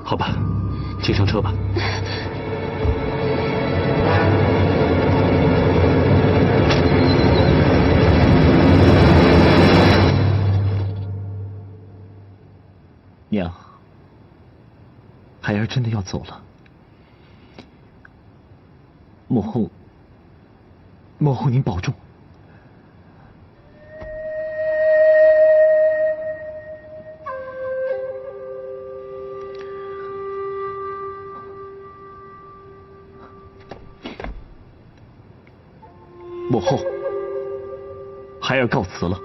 好吧，请上车吧。孩儿真的要走了。母后，母后您保重。母后，孩儿告辞了。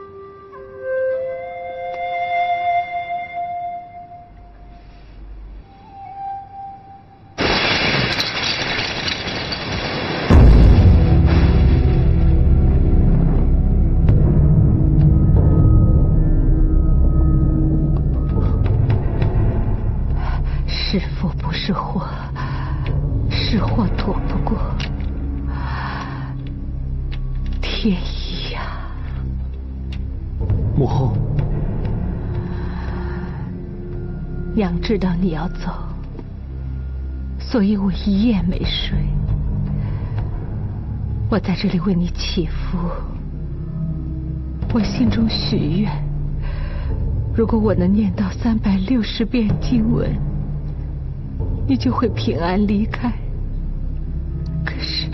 是福不是祸，是祸躲不过。天意呀！母后，娘知道你要走，所以我一夜没睡。我在这里为你祈福，我心中许愿，如果我能念到360遍经文，你就会平安离开。可是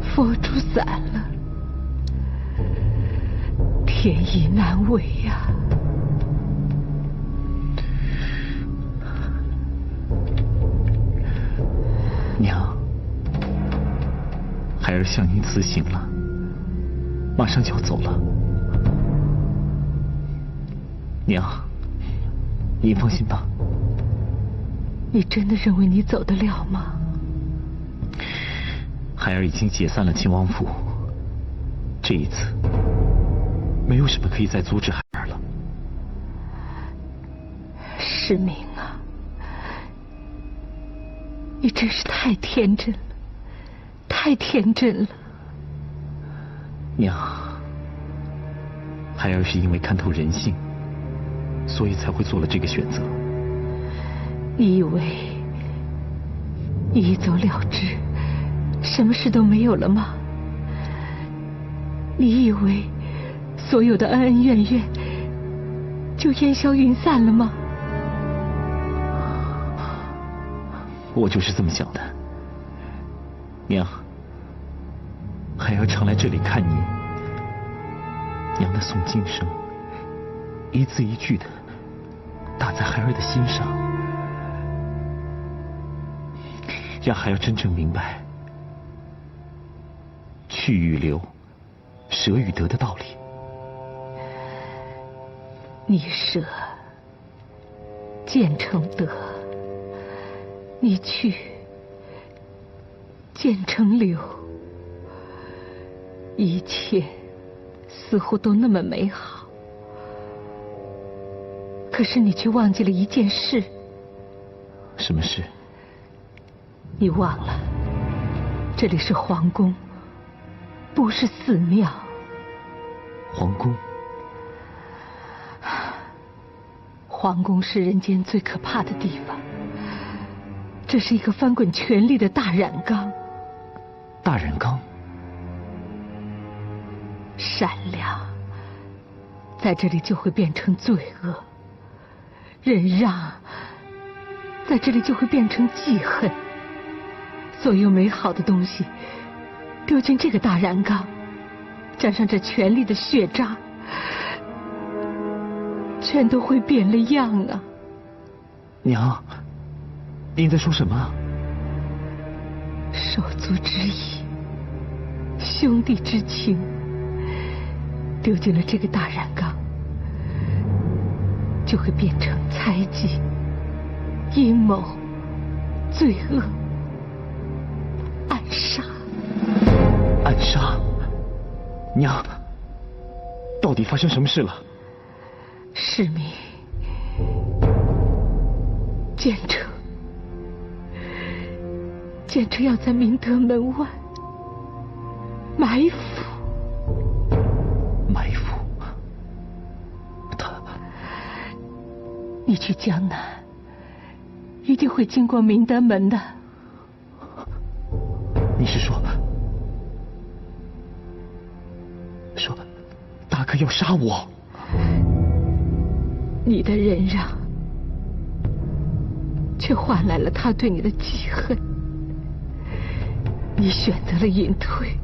佛珠散了，天意难违呀。娘，孩儿向您辞行了，马上就要走了。娘，您放心吧。你真的认为你走得了吗？孩儿已经解散了秦王府，这一次没有什么可以再阻止孩儿了。世明啊，你真是太天真了，太天真了。娘，孩儿是因为看透人性，所以才会做了这个选择。你以为你一走了之，什么事都没有了吗？你以为所有的恩恩怨怨就烟消云散了吗？我就是这么想的。娘，孩儿常来这里看你，娘的诵经声一字一句的打在孩儿的心上，让孩儿真正明白去与留，舍与得的道理。你舍渐成得，你去渐成留，一切似乎都那么美好，可是你却忘记了一件事。什么事？你忘了，这里是皇宫，不是寺庙。皇宫？皇宫是人间最可怕的地方，这是一个翻滚权力的大染缸。大染缸？善良在这里就会变成罪恶，忍让在这里就会变成记恨，所有美好的东西丢进这个大染缸，沾上这权力的血渣，全都会变了样啊！娘，您在说什么？手足之谊，兄弟之情，丢进了这个大染缸，就会变成猜忌、阴谋、罪恶、暗杀。暗杀？娘，到底发生什么事了？世民，建成要在明德门外埋伏。埋伏？他……你去江南，一定会经过明德门的。你是说大哥要杀我？你的忍让却换来了他对你的记恨。你选择了隐退，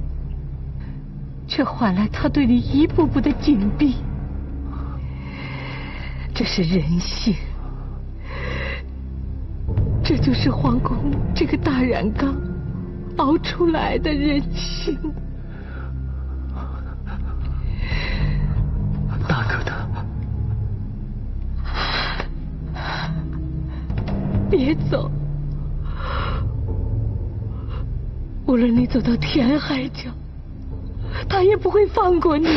却换来他对你一步步的紧逼。这是人性，这就是皇宫这个大染缸熬出来的人性。大哥的，别走，无论你走到天海角，他也不会放过你的。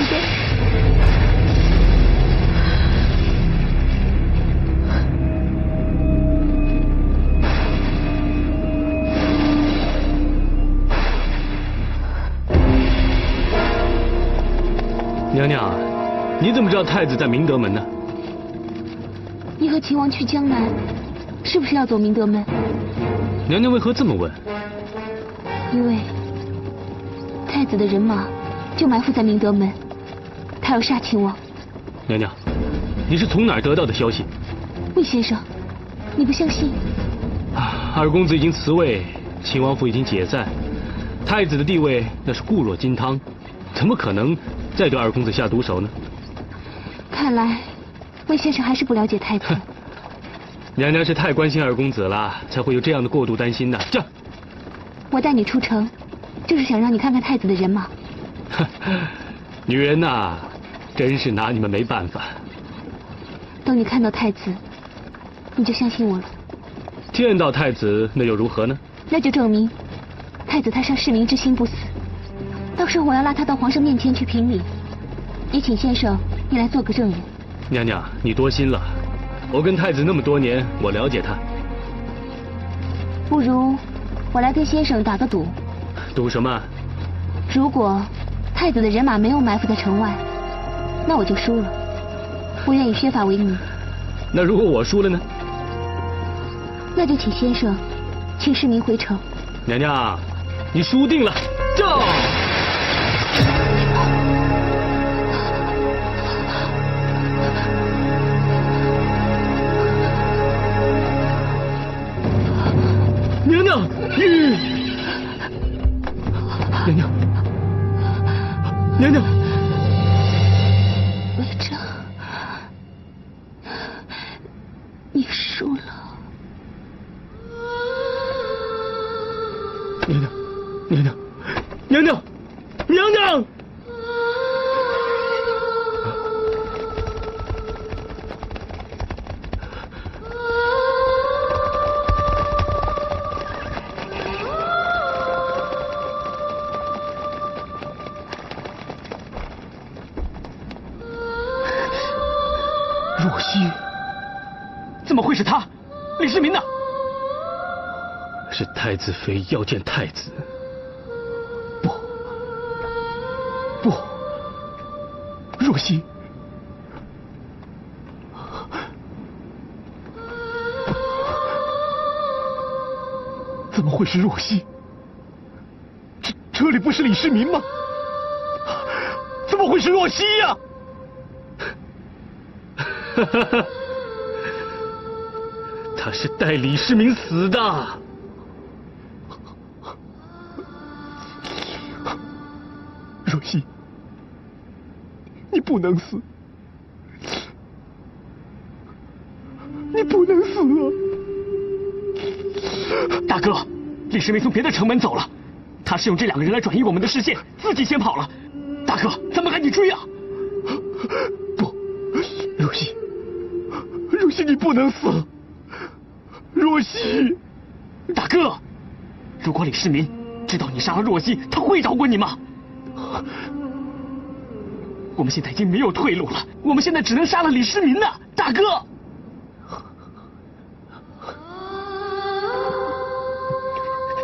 娘娘，你怎么知道太子在明德门呢？你和秦王去江南，是不是要走明德门？娘娘为何这么问？因为太子的人马就埋伏在明德门，他要杀秦王。娘娘，你是从哪儿得到的消息？魏先生，你不相信？二公子已经辞位，秦王府已经解散，太子的地位那是固若金汤，怎么可能再对二公子下毒手呢？看来魏先生还是不了解太子。娘娘是太关心二公子了，才会有这样的过度担心的。这，我带你出城，就是想让你看看太子的人马。女人呐，真是拿你们没办法。等你看到太子，你就相信我了。见到太子那又如何呢？那就证明太子他伤市民之心不死。到时候我要拉他到皇上面前去评理，也请先生你来做个证人。娘娘，你多心了。我跟太子那么多年，我了解他。不如我来跟先生打个赌。赌什么？如果太子的人马没有埋伏在城外，那我就输了。我愿以削发为尼。那如果我输了呢？那就请先生请市民回城。娘娘，你输定了。这。娘娘，娘娘，娘娘，魏征，你输了。娘娘，娘娘，娘娘，娘娘。若曦，怎么会是他？李世民呢？是太子妃要见太子。不，若曦，怎么会是若曦？这里不是李世民吗？怎么会是若曦呀？他是代李世民死的。若曦，你不能死，你不能死啊！大哥，李世民从别的城门走了，他是用这2个人来转移我们的视线，自己先跑了。大哥，咱们赶紧追啊！不，若曦，若曦，你不能死！若曦，大哥，如果李世民知道你杀了若曦，他会饶过你吗？我们现在已经没有退路了，我们现在只能杀了李世民了，大哥！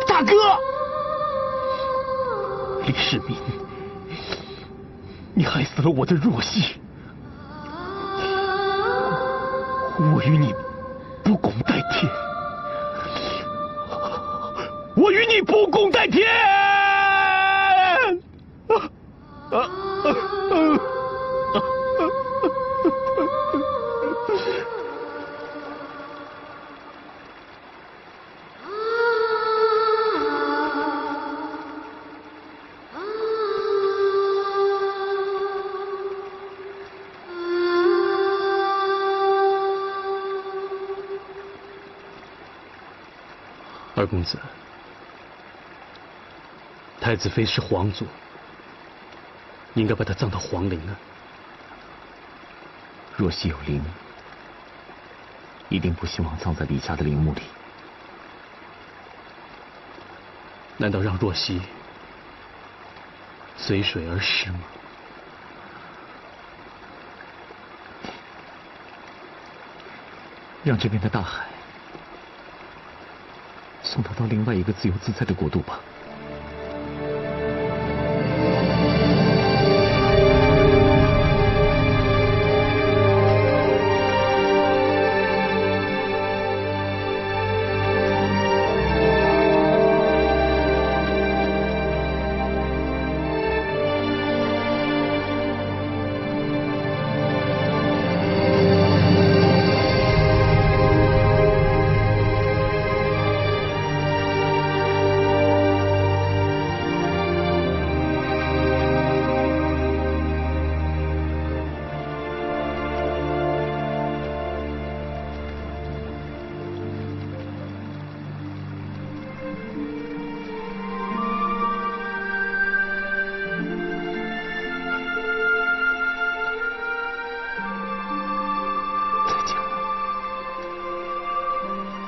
大哥！李世民，你害死了我的若曦，我与你不共戴天，我与你不共戴天！二公子，太子妃是皇族，应该把她葬到皇陵啊。若曦有灵，一定不希望葬在李家的陵墓里。难道让若曦随水而逝吗？让这边的大海送他到另外一个自由自在的国度吧。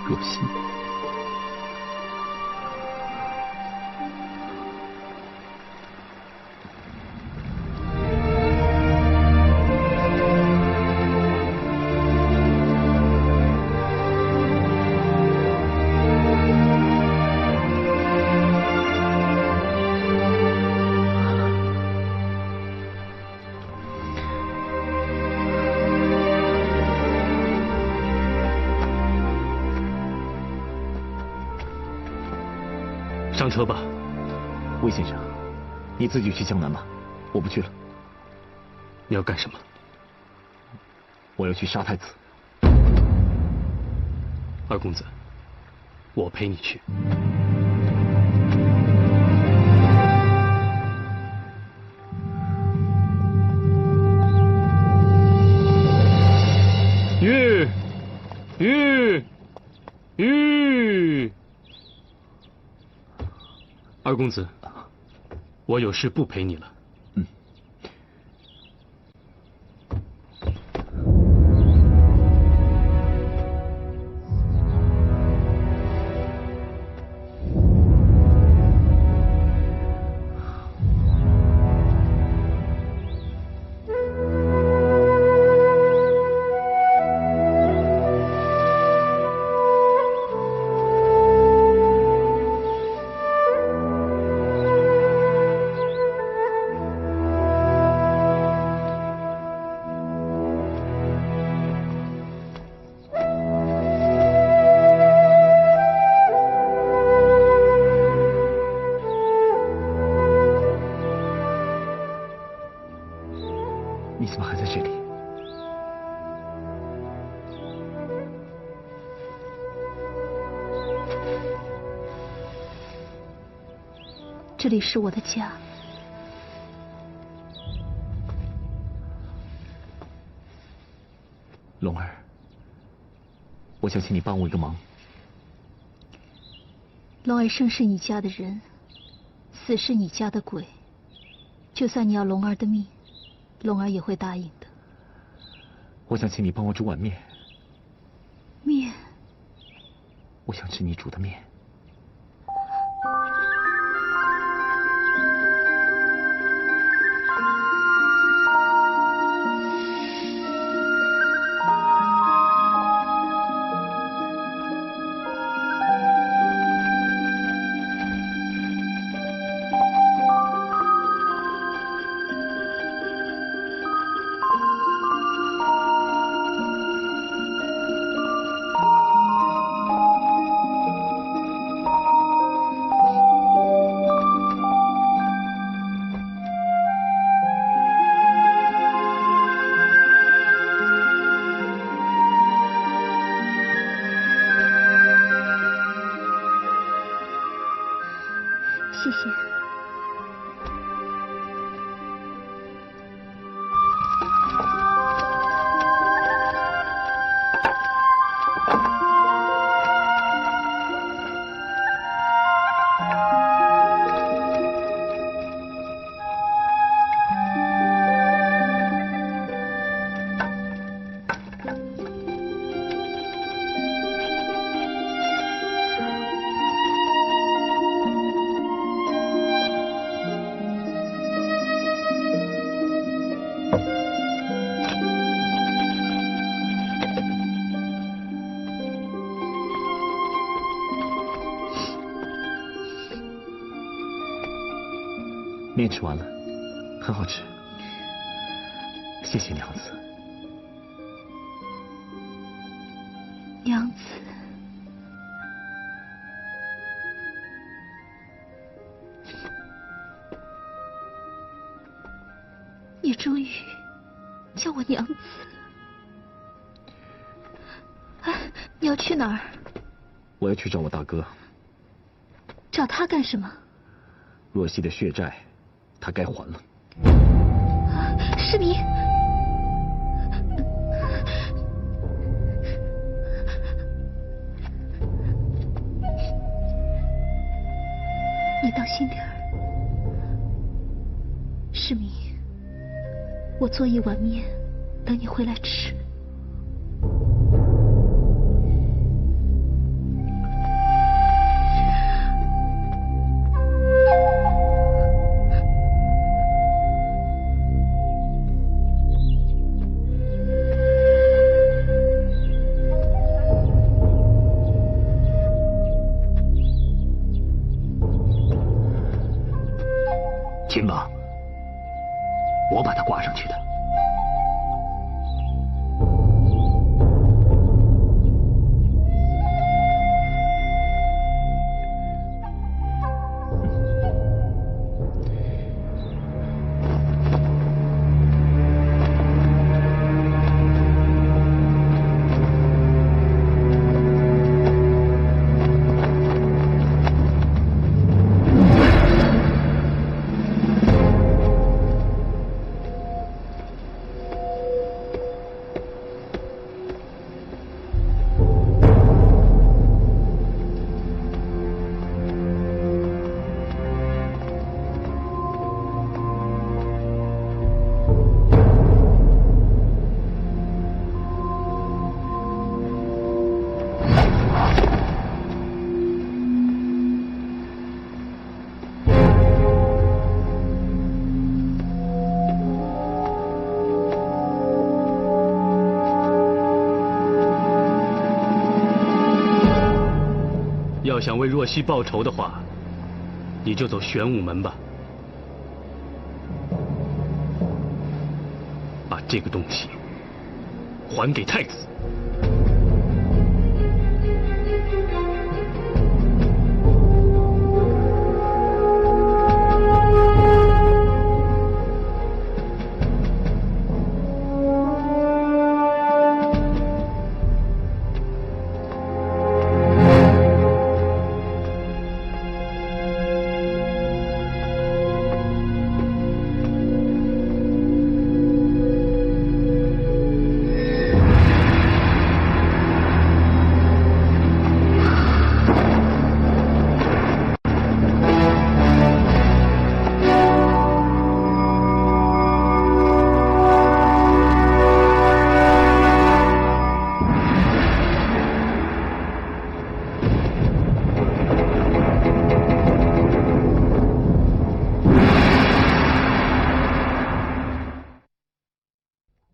若曦，上车吧，魏先生，你自己去江南吧，我不去了。你要干什么？我要去杀太子。二公子，我陪你去。二公子，我有事不陪你了。你怎么还在这里？这里是我的家。龙儿，我想请你帮我一个忙。龙儿生是你家的人，死是你家的鬼。就算你要龙儿的命，龙儿也会答应的。我想请你帮我煮碗面。面？我想吃你煮的面。谢谢。面吃完了，很好吃。谢谢娘子。娘子，你终于叫我娘子了。哎，你要去哪儿？我要去找我大哥。找他干什么？若曦的血债，他该还了。世民，你当心点儿。世民，我做一碗面，等你回来吃。秦王，我把他挂上去的。要想为若曦报仇的话，你就走玄武门吧。把这个东西还给太子。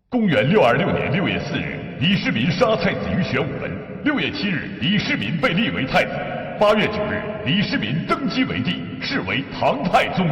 公元626年6月4日，李世民杀太子于玄武门。6月7日，李世民被立为太子。8月9日，李世民登基为帝，是为唐太宗。